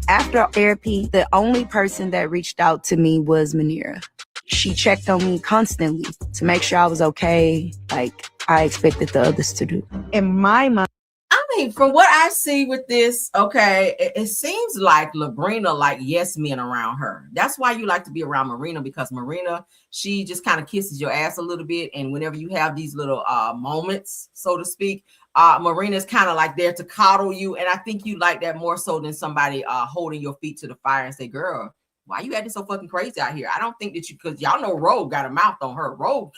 After therapy, the only person that reached out to me was Manira. She checked on me constantly to make sure I was okay, like I expected the others to do. In my mind, I mean, from what I see with this, okay, it seems like Labrina like yes men around her. That's why you like to be around Marina, because Marina, she just kind of kisses your ass a little bit, and whenever you have these little moments, so to speak, Marina's kind of like there to coddle you, and I think you like that more so than somebody holding your feet to the fire and say, girl, why you acting so fucking crazy out here? I don't think that you, because y'all know Rogue got a mouth on her. Rogue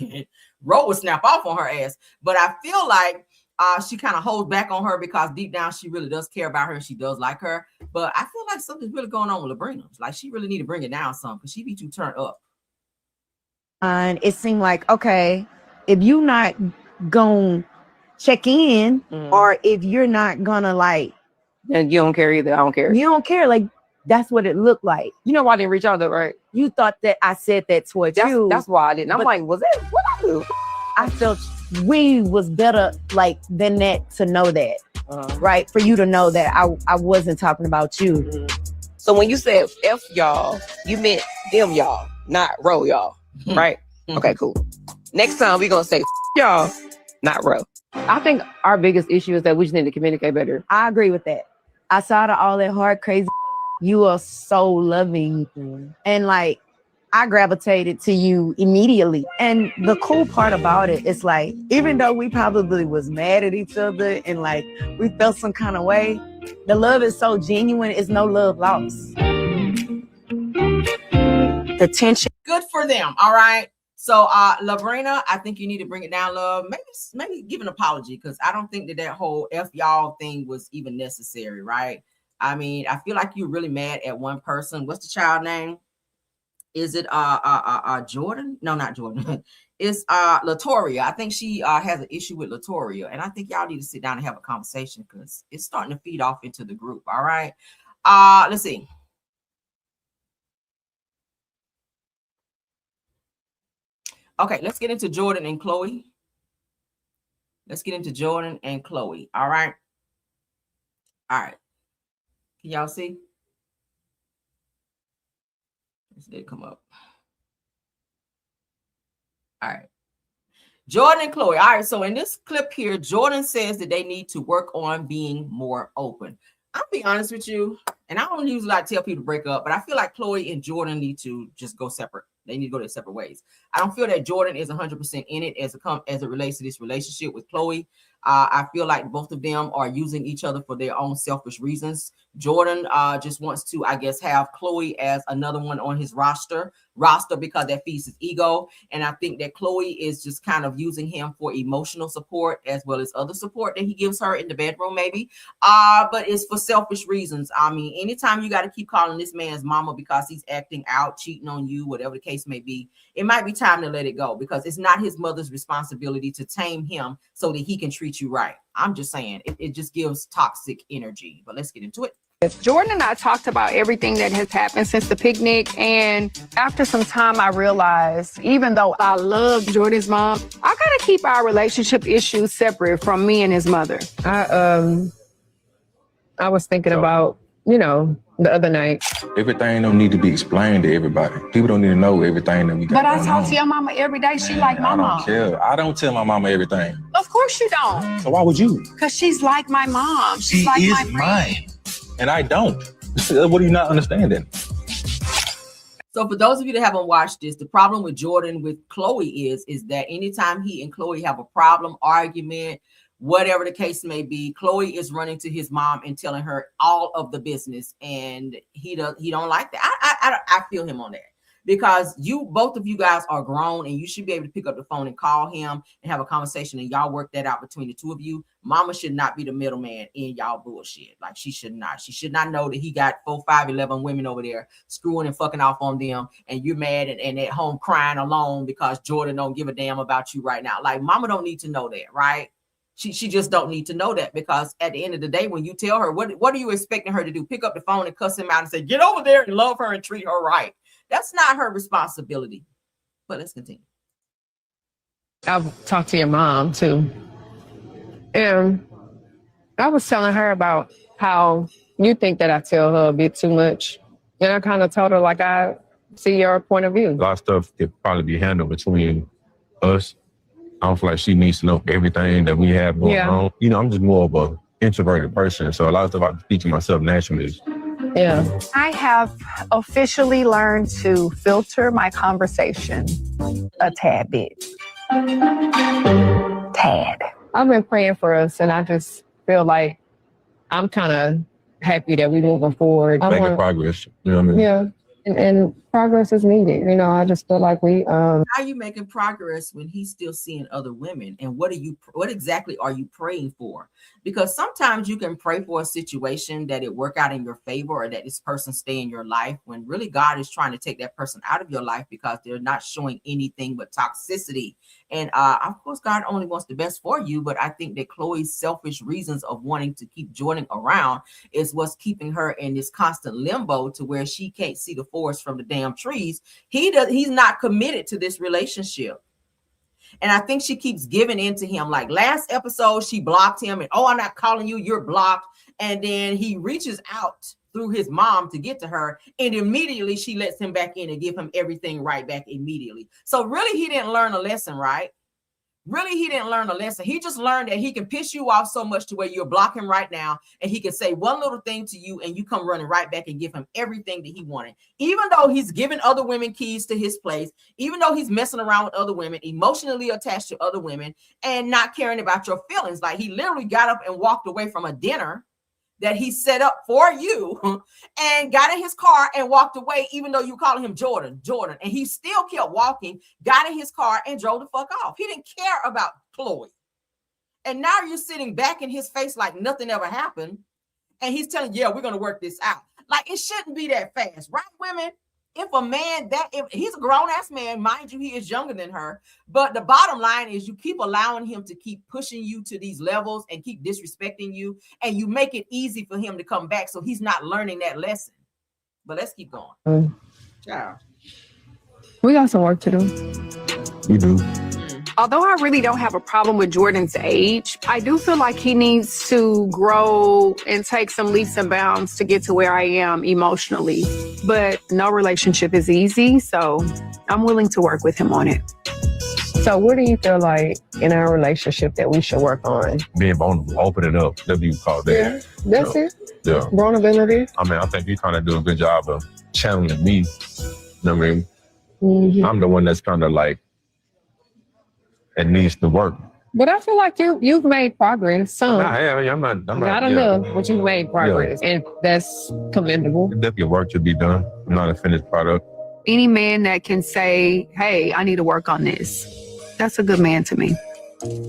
would snap off on her ass, but I feel like she kind of holds back on her because deep down she really does care about her and she does like her. But I feel like something's really going on with Labrina. Like, she really need to bring it down some because she be too turned up. And it seemed like, okay, if you not gonna check in, or if you're not gonna like, then you don't care either. I don't care. You don't care. Like, that's what it looked like. You know why I didn't reach out though, right? You thought that I said that towards you. That's why I didn't. I'm like, was that what I do? I felt we was better like than that to know that, right? For you to know that I wasn't talking about you. So when you said F y'all, you meant them y'all, not row y'all, right? Okay, cool. Next time we gonna say y'all, not row. I think our biggest issue is that we just need to communicate better. I agree with that. Outside of all that hard, crazy, you are so loving. And like, I gravitated to you immediately. And the cool part about it is like, even though we probably was mad at each other and like we felt some kind of way, the love is so genuine, it's no love lost. The tension. Good for them. All right. So Labrina, I think you need to bring it down, love. Maybe give an apology, because I don't think that whole F y'all thing was even necessary, right? I mean, I feel like you're really mad at one person. What's the child name? Is it Jordan? No, not Jordan. It's Latoria. I think she has an issue with Latoria, and I think y'all need to sit down and have a conversation because it's starting to feed off into the group. All right. Let's see. Okay, let's get into Jordan and Khloe. Let's get into Jordan and Khloe. All right. All right. Can y'all see? This did come up. All right. Jordan and Khloe. All right. So in this clip here, Jordan says that they need to work on being more open. I'll be honest with you, and I don't usually like to tell people to break up, but I feel like Khloe and Jordan need to just go separate. They need to go their separate ways. I don't feel that Jordan is 100% in it as it relates to this relationship with Khloe. I feel like both of them are using each other for their own selfish reasons. Jordan just wants to, I guess, have Khloe as another one on his roster because that feeds his ego. And I think that Khloe is just kind of using him for emotional support as well as other support that he gives her in the bedroom, maybe. But it's for selfish reasons. I mean, anytime you got to keep calling this man's mama because he's acting out, cheating on you, whatever the case may be, it might be time to let it go, because it's not his mother's responsibility to tame him so that he can treat you right. I'm just saying, it just gives toxic energy. But let's get into it. Jordan and I talked about everything that has happened since the picnic, and after some time I realized, even though I love Jordan's mom, I gotta keep our relationship issues separate from me and his mother. I was thinking about, the other night. Everything don't need to be explained to everybody. People don't need to know everything that we got. But I talk to your mama every day. She like my mom. I don't care. I don't tell my mama everything. Of course you don't. So why would you? Because she's like my mom. She's She like is my friend. mine. And I don't. What are you not understanding? So for those of you that haven't watched this, the problem with Jordan with Khloe is that anytime he and Khloe have a problem, argument, whatever the case may be, Khloe is running to his mom and telling her all of the business, and he don't like that. I feel him on that, because both of you guys are grown and you should be able to pick up the phone and call him and have a conversation, and y'all work that out between the two of you. Mama should not be the middleman in y'all bullshit. Like, she should not. She should not know that he got 4, 5, 11 women over there screwing and fucking off on them, and you're mad and at home crying alone because Jordan don't give a damn about you right now. Like, mama don't need to know that, right? She just don't need to know that, because at the end of the day, when you tell her, what are you expecting her to do? Pick up the phone and cuss him out and say, get over there and love her and treat her right. That's not her responsibility. But let's continue. I've talked to your mom too. And I was telling her about how you think that I tell her a bit too much. And I kind of told her, like, I see your point of view. A lot of stuff could probably be handled between us. I don't feel like she needs to know everything that we have going on. I'm just more of an introverted person. So a lot of stuff I speak to myself naturally. Yeah. I have officially learned to filter my conversation a tad bit. Tad. I've been praying for us, and I just feel like I'm kind of happy that we're moving forward. Making progress. You know what I mean? Yeah. And progress is needed. I just feel like we How are you making progress when he's still seeing other women? And what exactly are you praying for? Because sometimes you can pray for a situation that it work out in your favor, or that this person stay in your life, when really God is trying to take that person out of your life because they're not showing anything but toxicity. And of course, God only wants the best for you. But I think that Khloe's selfish reasons of wanting to keep Jordan around is what's keeping her in this constant limbo, to where she can't see the forest from the damn trees. He's not committed to this relationship. And I think she keeps giving in to him. Like last episode, she blocked him and, I'm not calling you, you're blocked. And then he reaches out through his mom to get to her, and immediately she lets him back in and give him everything right back immediately. So really, he didn't learn a lesson, right? Really, he didn't learn a lesson. He just learned that he can piss you off so much to where you're blocking right now, and he can say one little thing to you and you come running right back and give him everything that he wanted. Even though he's giving other women keys to his place, even though he's messing around with other women, emotionally attached to other women, and not caring about your feelings. Like, he literally got up and walked away from a dinner that he set up for you and got in his car and walked away, even though you calling him Jordan. And he still kept walking, got in his car and drove the fuck off. He didn't care about Khloe. And now you're sitting back in his face like nothing ever happened. And he's telling you, we're going to work this out. Like, it shouldn't be that fast, right, women? If a man if he's a grown-ass man, mind you, he is younger than her. But the bottom line is, you keep allowing him to keep pushing you to these levels and keep disrespecting you, and you make it easy for him to come back, so he's not learning that lesson. But let's keep going. Ciao. We got some work to do. We do. Although I really don't have a problem with Jordan's age, I do feel like he needs to grow and take some leaps and bounds to get to where I am emotionally. But no relationship is easy, so I'm willing to work with him on it. So what do you feel like in our relationship that we should work on? Being vulnerable, opening up, whatever you call that. Yeah, that's it. Yeah. Vulnerability. I mean, I think you're trying to do a good job of channeling me. You know what I mean? Mm-hmm. I'm the one that's kind of like, it needs to work. But I feel like you've made progress. Some. I'm not enough, but you've made progress. And that's commendable. There's definitely work to be done. I'm not a finished product. Any man that can say, hey, I need to work on this, that's a good man to me.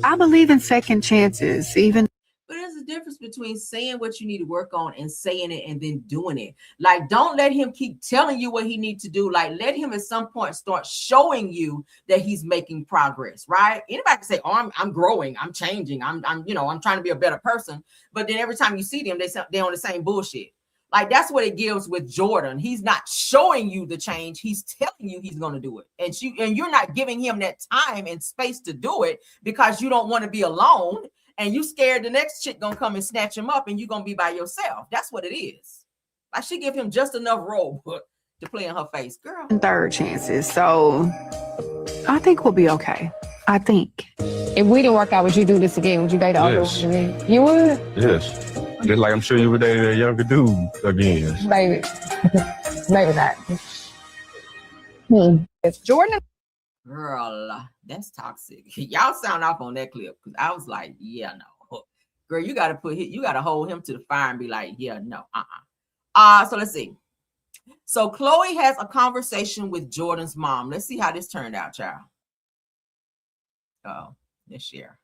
I believe in second chances, even. But there's a difference between saying what you need to work on and saying it and then doing it. Like, don't let him keep telling you what he needs to do. Like, let him at some point start showing you that he's making progress, right? Anybody can say, I'm growing, I'm changing, I'm trying to be a better person. But then every time you see them, they're on the same bullshit. Like, that's what it gives with Jordan. He's not showing you the change. He's telling you he's going to do it. And you're not giving him that time and space to do it because you don't want to be alone and you scared the next chick going to come and snatch him up and you're going to be by yourself. That's what it is. Like, she give him just enough role to play in her face, girl. Third chances. So I think we'll be okay. I think. If we didn't work out, would you do this again? Would you date all Yes. those? You would? Yes. Just like I'm sure you would date a younger dude again. Maybe. Maybe not. It's Jordan. Girl, that's toxic. Y'all sound off on that clip because I was like, yeah, no. Girl, you got to hold him to the fire and be like, yeah, no, so let's see. So Khloe has a conversation with Jordan's mom. Let's see how this turned out, child. Oh, let's share.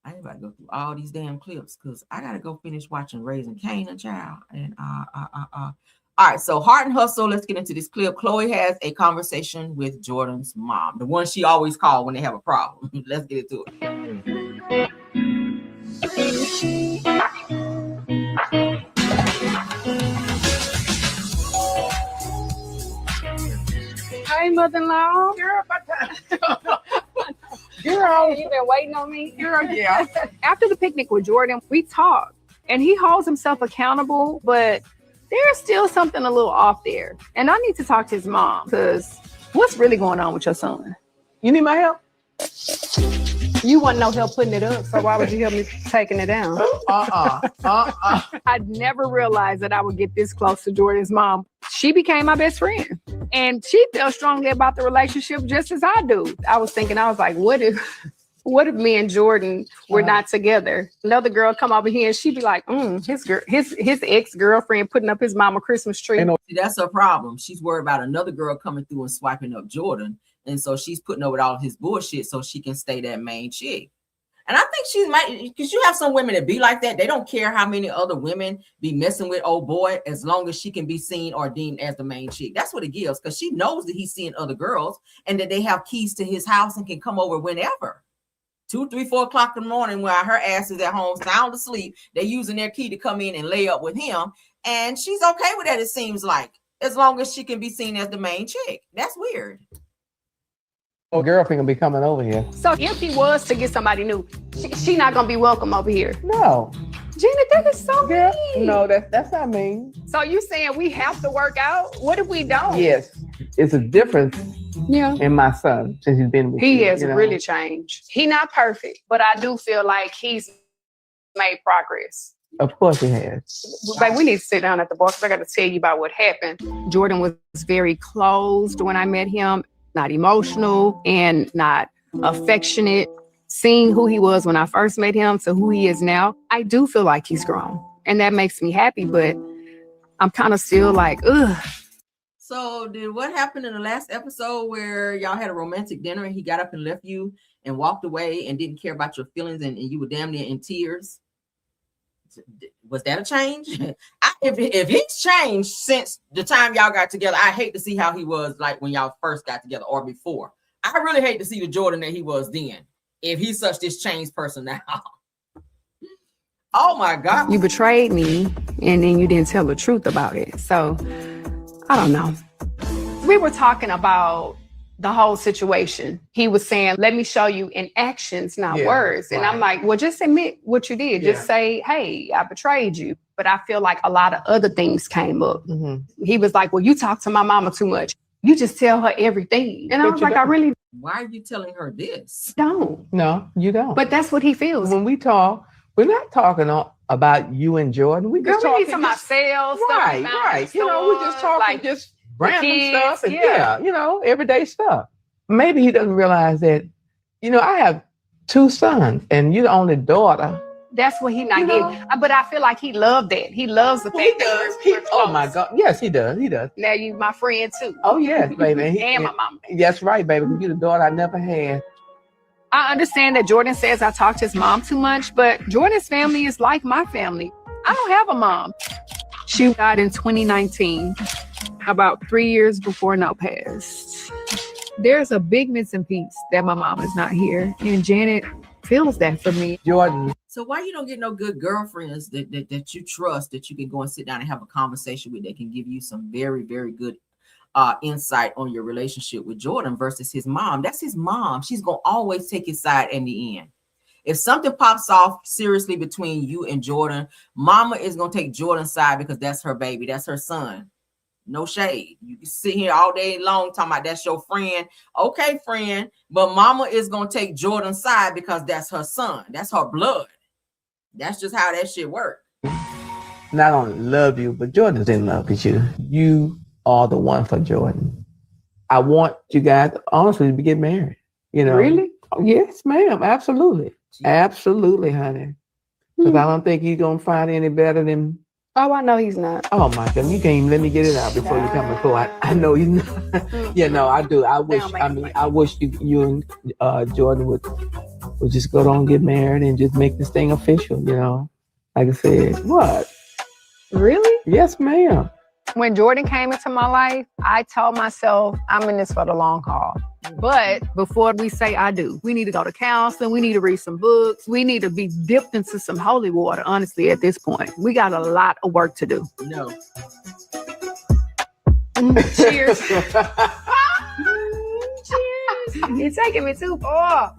I ain't about to go through all these damn clips because I gotta go finish watching Raising Kanan, child. And all right, so Heart and Hustle. Let's get into this clip. Khloe has a conversation with Jordan's mom, the one she always calls when they have a problem. Let's get into it. Hey, mother-in-law. Girl, You been waiting on me? girl, yeah. After the picnic with Jordan, we talked, and he holds himself accountable, but there's still something a little off there. And I need to talk to his mom, because what's really going on with your son? You need my help? You want no help putting it up, so why would you help me taking it down? I'd never realized that I would get this close to Jordan's mom. She became my best friend, and she feels strongly about the relationship just as I do. I was like, what if me and Jordan were not together? Another girl come over here and she'd be like, his ex-girlfriend putting up his mama Christmas tree. See, that's her problem. She's worried about another girl coming through and swiping up Jordan. And so she's putting up with all his bullshit so she can stay that main chick. And I think she might, because you have some women that be like that. They don't care how many other women be messing with old boy as long as she can be seen or deemed as the main chick. That's what it gives, because she knows that he's seeing other girls and that they have keys to his house and can come over whenever. 2, 3, 4 o'clock in the morning while her ass is at home sound asleep, they're using their key to come in and lay up with him. And she's okay with that, it seems like, as long as she can be seen as the main chick. That's weird. Oh, girlfriend gonna be coming over here. So if he was to get somebody new, she not gonna be welcome over here. No. Gina, that is so mean. No, that's not mean. So you saying we have to work out? What if we don't? Yes. It's a difference in my son since he's been with you. He has really changed. He not perfect, but I do feel like he's made progress. Of course he has. Like, we need to sit down at the bar because I got to tell you about what happened. Jordan was very closed when I met him, not emotional and not affectionate. Seeing who he was when I first met him to who he is now, I do feel like he's grown. And that makes me happy, but I'm kind of still like, ugh. So did what happened in the last episode where y'all had a romantic dinner and he got up and left you and walked away and didn't care about your feelings and you were damn near in tears? Was that a change? If he's changed since the time y'all got together, I hate to see how he was like when y'all first got together or before. I really hate to see the Jordan that he was then. If he's such this changed person now. Oh my God. You betrayed me and then you didn't tell the truth about it. So I don't know. We were talking about the whole situation. He was saying, let me show you in actions, not words. And I'm like, well, just admit what you did. Just say, hey, I betrayed you. But I feel like a lot of other things came up. Mm-hmm. He was like, well, you talk to my mama too much. You just tell her everything. And I was like, I really Why are you telling her this? don't. No, you don't. But that's what he feels. When we talk, we're not talking about you and Jordan. We just talking about sales, right. We're just talking like just random stuff and yeah, everyday stuff. Maybe he doesn't realize that, I have 2 sons and you're the only daughter. That's what he not getting. But I feel like he loved that. He loves the fact that we're close. Oh my God. Yes, he does. He does. Now you my friend too. Oh yes, baby. And my mama. That's right, baby. You're the daughter I never had. I understand that Jordan says I talk to his mom too much, but Jordan's family is like my family. I don't have a mom. She died in 2019, about 3 years before No passed. There's a big missing piece that my mom is not here, and Janet feels that for me. Jordan. So why you don't get no good girlfriends that you trust, that you can go and sit down and have a conversation with, that can give you some very, very good insight on your relationship with Jordan versus his mom? That's his mom. She's going to always take his side in the end. If something pops off seriously between you and Jordan, mama is going to take Jordan's side because that's her baby. That's her son. No shade. You can sit here all day long talking about that's your friend. Okay, friend. But mama is going to take Jordan's side because that's her son. That's her blood. That's just how that shit works. Not only love you, but Jordan's in love with you. You are the one for Jordan. I want you guys honestly to get married. You know? Really? Yes, ma'am. Absolutely. Absolutely, honey. Because I don't think he's going to find any better than... Oh, I know he's not. Oh, my God. You can't even let me get it out before you come and go. I know he's not. Yeah, no, I do. I wish you and Jordan would just go on and get married and just make this thing official, you know? Like I said, what? Really? Yes, ma'am. When Jordan came into my life, I told myself, I'm in this for the long haul. But before we say I do, we need to go to counseling. We need to read some books. We need to be dipped into some holy water, honestly, at this point. We got a lot of work to do. No. Cheers. Cheers. You're taking me too far.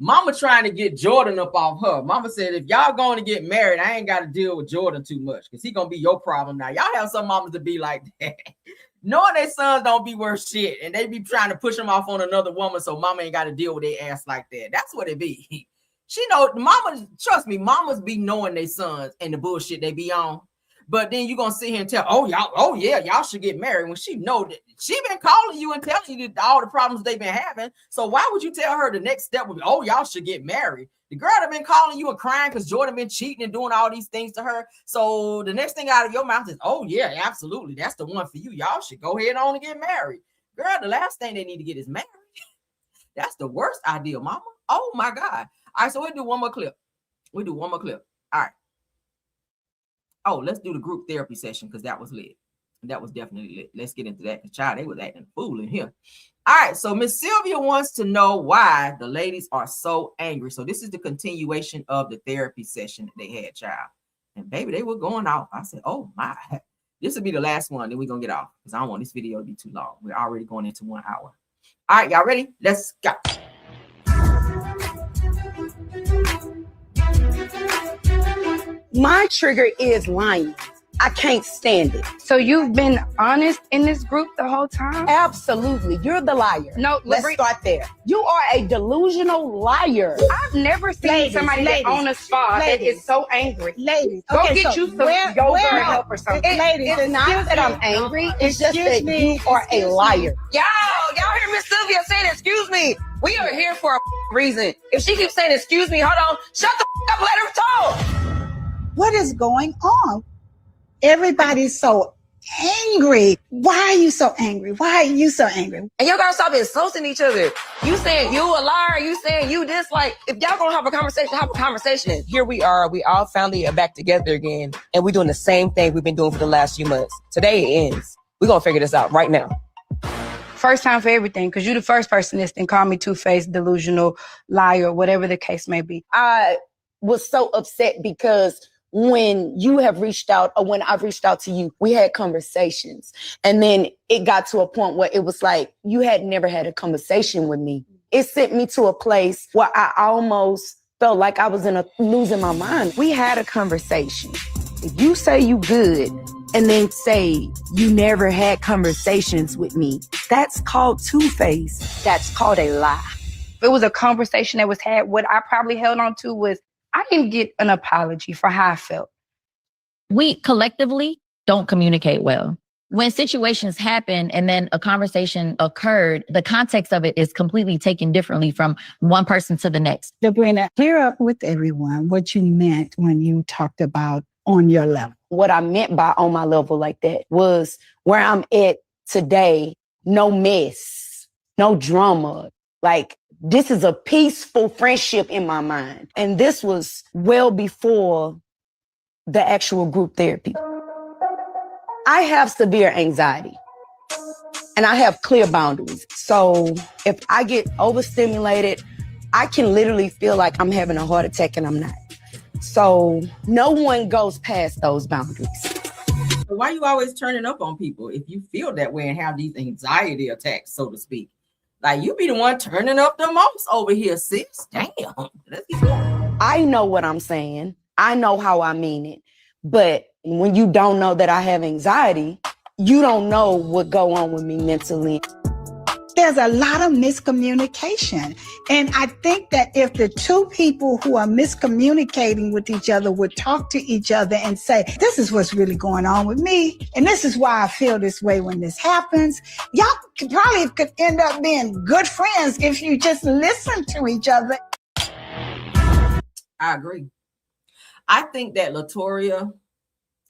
Mama trying to get Jordan up off her. Mama said, if y'all going to get married, I ain't got to deal with Jordan too much because he going to be your problem now. Y'all have some mamas to be like that. Knowing their sons don't be worth shit, and they be trying to push them off on another woman so mama ain't got to deal with their ass like that. That's what it be. She know, mamas, trust me, mamas be knowing their sons and the bullshit they be on. But then you gonna sit here and tell, y'all should get married, when she know that she been calling you and telling you that all the problems they've been having. So why would you tell her the next step would be, y'all should get married? The girl that been calling you and crying because Jordan been cheating and doing all these things to her. So the next thing out of your mouth is, oh yeah, absolutely, that's the one for you. Y'all should go ahead on and get married. Girl, the last thing they need to get is married. That's the worst idea, mama. Oh my God. All right, so we'll do one more clip. All right. Oh, let's do the group therapy session because that was lit. That was definitely lit. Let's get into that. Child, they was acting a fool in here. All right, so Miss Sylvia wants to know why the ladies are so angry. So this is the continuation of the therapy session that they had, child. And baby, they were going off. I said, oh my. This will be the last one. Then we're going to get off because I don't want this video to be too long. We're already going into 1 hour. All right, y'all ready? Let's go. My trigger is lying. I can't stand it. So you've been honest in this group the whole time? Absolutely. You're the liar. No, let's start there. You are a delusional liar. I've never seen somebody get on a spot that is so angry. Ladies, go get you some yoga or help or something. Ladies, it's not that I'm angry. It's just that you are a liar. Y'all hear Miss Sylvia saying, excuse me. We are here for a reason. If she keeps saying, excuse me, hold on, shut the up, let her talk. What is going on? Everybody's so angry. Why are you so angry? Why are you so angry? And y'all gotta stop insulting each other. You saying you a liar, you saying you this, like, if y'all gonna have a conversation. Here we are, we all finally are back together again, and we're doing the same thing we've been doing for the last few months. Today it ends. We're gonna figure this out right now. First time for everything, because you're the first person that's been called me two-faced, delusional, liar, whatever the case may be. I was so upset because when you have reached out or when I've reached out to you, we had conversations. And then it got to a point where it was like, you had never had a conversation with me. It sent me to a place where I almost felt like I was losing my mind. We had a conversation. If you say you good and then say you never had conversations with me, that's called two-faced. That's called a lie. If it was a conversation that was had, what I probably held on to was, I didn't get an apology for how I felt. We collectively don't communicate well. When situations happen and then a conversation occurred, the context of it is completely taken differently from one person to the next. Sabrina, clear up with everyone what you meant when you talked about on your level. What I meant by on my level like that was where I'm at today, no mess, no drama. Like, this is a peaceful friendship in my mind. And this was well before the actual group therapy. I have severe anxiety and I have clear boundaries. So if I get overstimulated I can literally feel like I'm having a heart attack and I'm not. So no one goes past those boundaries. Why you always turning up on people if you feel that way and have these anxiety attacks, so to speak? Like, you be the one turning up the most over here, sis. Damn. Let's keep going. I know what I'm saying. I know how I mean it. But when you don't know that I have anxiety, you don't know what go on with me mentally. There's a lot of miscommunication. And I think that if the two people who are miscommunicating with each other would talk to each other and say, this is what's really going on with me, and this is why I feel this way when this happens, y'all could end up being good friends if you just listen to each other. I agree. I think that Latoria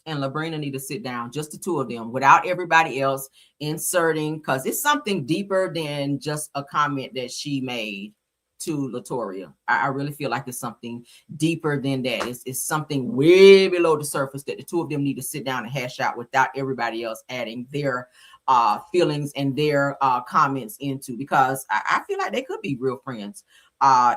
and Labrina need to sit down, just the two of them, without everybody else inserting, because it's something deeper than just a comment that she made to Latoria. I really feel like it's something deeper than that. It's something way below the surface that the two of them need to sit down and hash out without everybody else adding their feelings and their comments into, because I feel like they could be real friends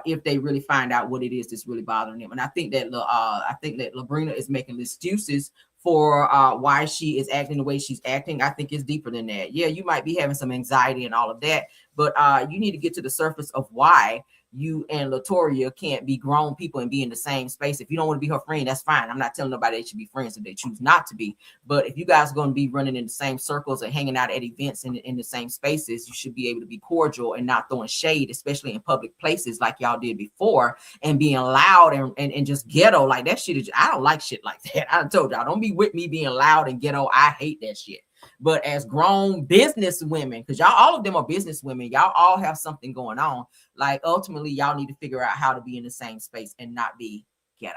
if they really find out what it is that's really bothering them. And I think that Labrina is making excuses for why she is acting the way she's acting. I think it's deeper than that. Yeah, you might be having some anxiety and all of that, but you need to get to the surface of why you and Latoria can't be grown people and be in the same space. If you don't want to be her friend, that's fine. I'm not telling nobody they should be friends if they choose not to be. But if you guys are going to be running in the same circles and hanging out at events in the same spaces, you should be able to be cordial and not throwing shade, especially in public places like y'all did before, and being loud and just ghetto. Like, that shit is, I don't like shit like that. I told y'all, don't be with me being loud and ghetto. I hate that shit. But as grown business women, because y'all, all of them are business women, y'all all have something going on. Like, ultimately, y'all need to figure out how to be in the same space and not be ghetto,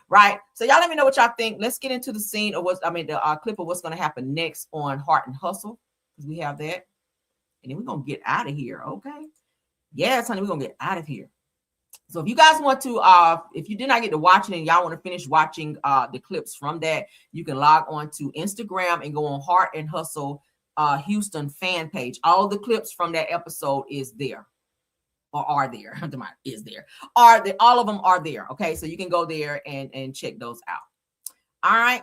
right? So y'all let me know what y'all think. Let's get into the scene of the clip of what's going to happen next on Heart and Hustle, because we have that. And then we're going to get out of here, okay? Yes, honey, we're going to get out of here. So if you guys want to, if you did not get to watch it and y'all want to finish watching the clips from that, you can log on to Instagram and go on Heart and Hustle Houston fan page. All the clips from that episode is there, or are there. Is there. All of them are there. Okay, so you can go there and check those out. All right.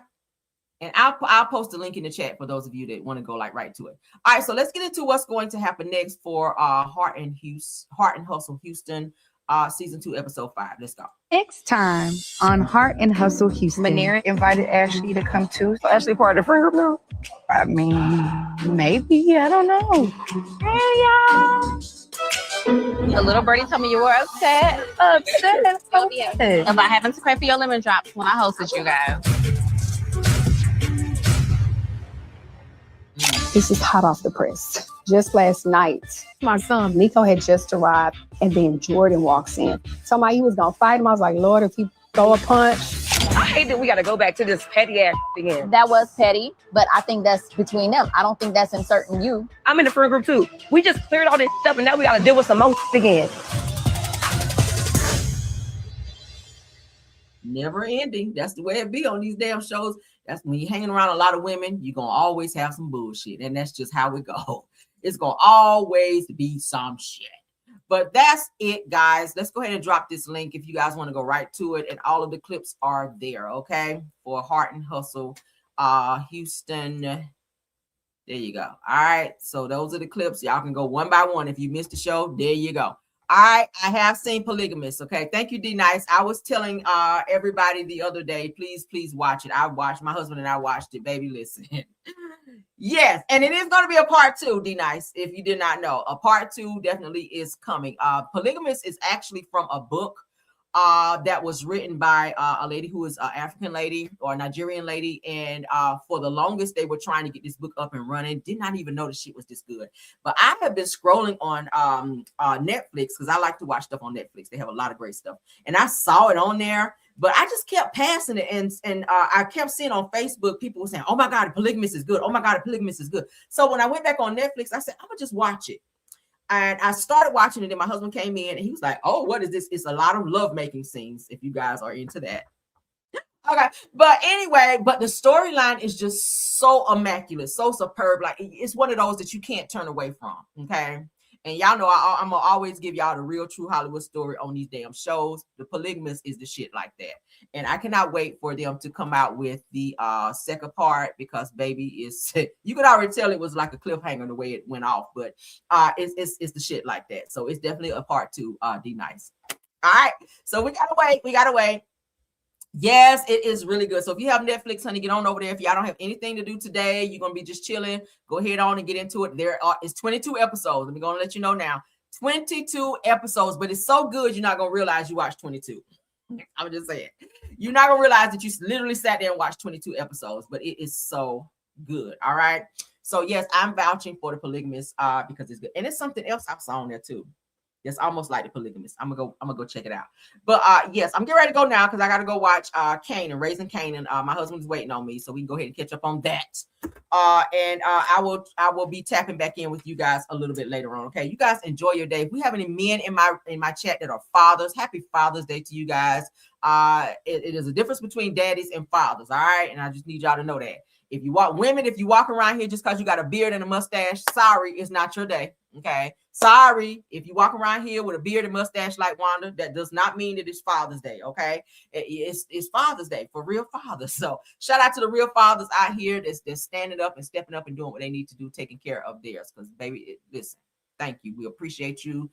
And I'll post a link in the chat for those of you that want to go like right to it. All right, so let's get into what's going to happen next for Heart and Hustle Houston. Season 2, episode 5. Let's go. Next time on Heart and Hustle Houston, Manera invited Ashley to come too. So Ashley part of the friend group now? I mean, maybe. I don't know. Hey, y'all. A little birdie told me you were upset. Upset. About having to crack for your lemon drops when I hosted you guys. This is hot off the press. Just last night, my son Nico had just arrived, and then Jordan walks in. Told me he was gonna fight him. I was like, Lord, if he throw a punch. I hate that we got to go back to this petty ass again. That was petty, but I think that's between them. I don't think that's inserting you. I'm in the friend group too. We just cleared all this stuff, and now we got to deal with some more again. Never ending. That's the way it be on these damn shows. That's when you're hanging around a lot of women, you're going to always have some bullshit. And that's just how it goes. It's going to always be some shit. But that's it, guys. Let's go ahead and drop this link if you guys want to go right to it. And all of the clips are there, okay? For Heart and Hustle, Houston. There you go. All right. So those are the clips. Y'all can go one by one. If you missed the show, there you go. All right, I have seen Polygamous. Okay, thank you, D Nice. I was telling everybody the other day, please watch it. My husband and I watched it, baby. Listen. Yes, and it is going to be a part 2, D Nice. If you did not know, a part 2 definitely is coming. Polygamous is actually from a book that was written by a lady who is an African lady or a Nigerian lady. And for the longest, they were trying to get this book up and running. Did not even know the shit was this good. But I have been scrolling on Netflix because I like to watch stuff on Netflix. They have a lot of great stuff. And I saw it on there, but I just kept passing it. And I kept seeing on Facebook, people were saying, oh my God, Polygamous is good. Oh my God, Polygamous is good. So when I went back on Netflix, I said, I'm going to just watch it. And I started watching it, and my husband came in, and he was like, oh, what is this? It's a lot of lovemaking scenes, if you guys are into that. Okay. But anyway, but the storyline is just so immaculate, so superb. Like, it's one of those that you can't turn away from, okay? And y'all know I'm gonna always give y'all the real true Hollywood story on these damn shows. The Polygamous is the shit like that. And I cannot wait for them to come out with the second part, because baby is you could already tell it was like a cliffhanger the way it went off, but it's the shit like that. So it's definitely a part 2, D Nice. All right, so we gotta wait. Yes, it is really good. So if you have Netflix, honey, get on over there. If y'all don't have anything to do today, you're gonna be just chilling, go ahead on and get into it. It's 22 episodes. I'm gonna let you know now. 22 episodes, but it's so good you're not gonna realize you watched 22. I'm just saying, you're not gonna realize that you literally sat there and watched 22 episodes, but it is so good. All right. So yes, I'm vouching for the Polygamous because it's good, and it's something else I saw on there too. It's almost like the Polygamous. I'm gonna go check it out. But yes, I'm getting ready to go now because I gotta go watch Canaan, Raising Canaan. My husband's waiting on me, so we can go ahead and catch up on that. And I will be tapping back in with you guys a little bit later on. Okay, you guys enjoy your day. If we have any men in my chat that are fathers, happy Father's Day to you guys. It is a difference between daddies and fathers. All right, and I just need y'all to know that. If you walk around here just because you got a beard and a mustache, sorry, it's not your day. Okay. Sorry. If you walk around here with a beard and mustache like Wanda, that does not mean that it's Father's Day. Okay. It's Father's Day for real fathers. So shout out to the real fathers out here that's standing up and stepping up and doing what they need to do, taking care of theirs. Because baby, listen, thank you. We appreciate you.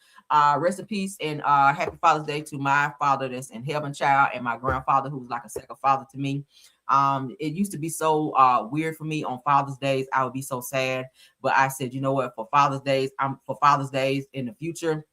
Rest in peace and happy Father's Day to my father that's in heaven, child, and my grandfather who was like a second father to me. It used to be so weird for me on Father's Days. I would be so sad, but I said, you know what, for Father's Days in the future,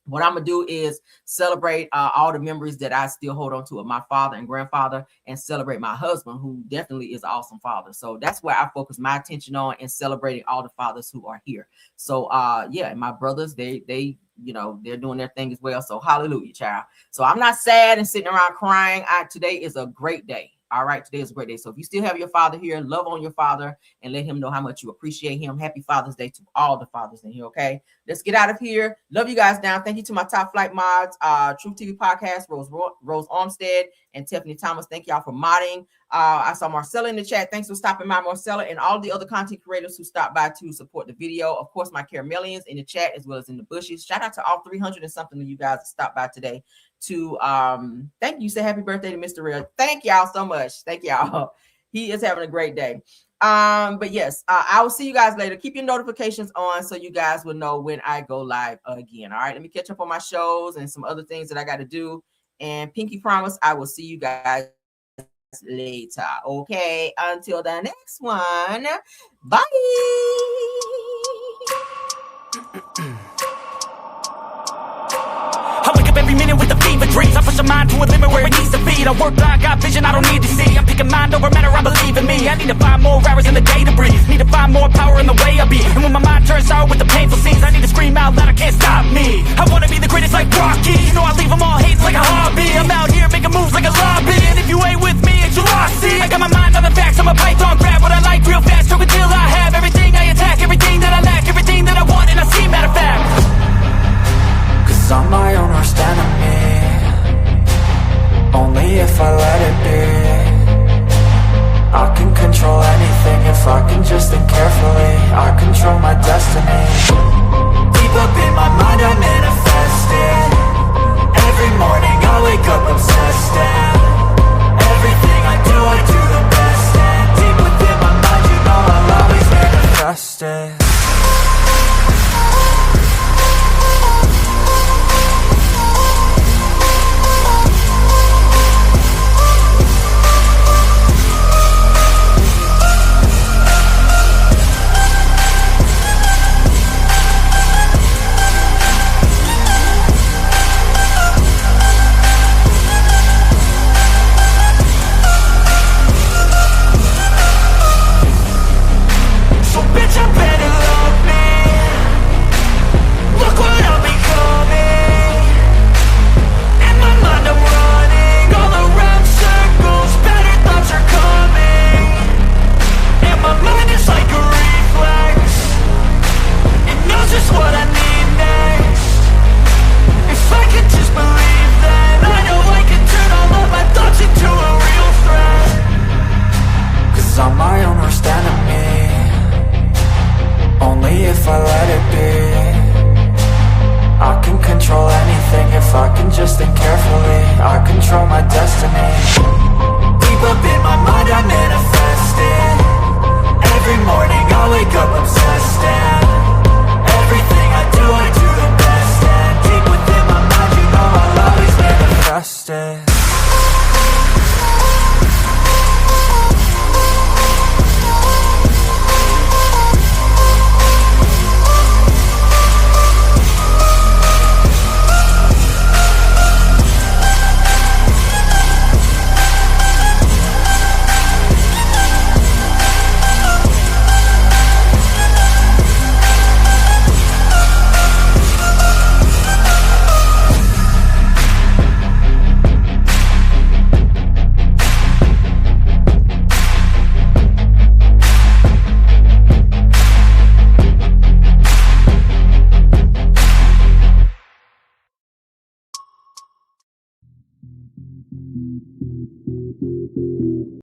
what I'm gonna do is celebrate all the memories that I still hold on to of my father and grandfather, and celebrate my husband, who definitely is an awesome father. So that's where I focus my attention on, and celebrating all the fathers who are here. So yeah, and my brothers, they you know, they're doing their thing as well. So hallelujah, child. So I'm not sad and sitting around crying. Today is a great day. All right, today is a great day. So if you still have your father here, love on your father and let him know how much you appreciate him. Happy Father's Day to all the fathers in here, okay? Let's get out of here. Love you guys down. Thank you to my top flight mods, Truth TV Podcast, Rose Armstead, and Tiffany Thomas. Thank y'all for modding. I saw Marcella in the chat. Thanks for stopping by, Marcella, and all the other content creators who stopped by to support the video. Of course, my Caramelians in the chat as well as in the bushes. Shout out to all 300 and something of you guys that stopped by today. To thank you. Say happy birthday to Mr. Real. Thank y'all so much. Thank y'all. He is having a great day. But yes, I will see you guys later. Keep your notifications on so you guys will know when I go live again. All right, let me catch up on my shows and some other things that I got to do. And pinky promise, I will see you guys later. Okay, until the next one. Bye. I wake up every minute with the fever dreams. I push my mind to a limit where it needs to be. I work blind, got vision I don't need to see. I'm picking mind over matter, I believe in me. I need to find more hours in the day to breathe. Need to find more power in the way I be. And when my mind turns sour with the painful scenes, I need to scream out loud, I can't stop me. I wanna be the greatest like Rocky. You know I leave them all hating like a hobby. I'm out here making moves like a lobby. And if you ain't with me, it's you lost. See, I got my mind on the facts. I'm a python, grab what I like real fast. Stroke until I have everything I attack. Everything that I lack, everything that I want, and I see, matter of fact. I'm my own worst enemy. Only if I let it be. I can control anything if I can just think carefully. I control my destiny. Deep up in my mind I manifest it. Every morning I wake up, I'm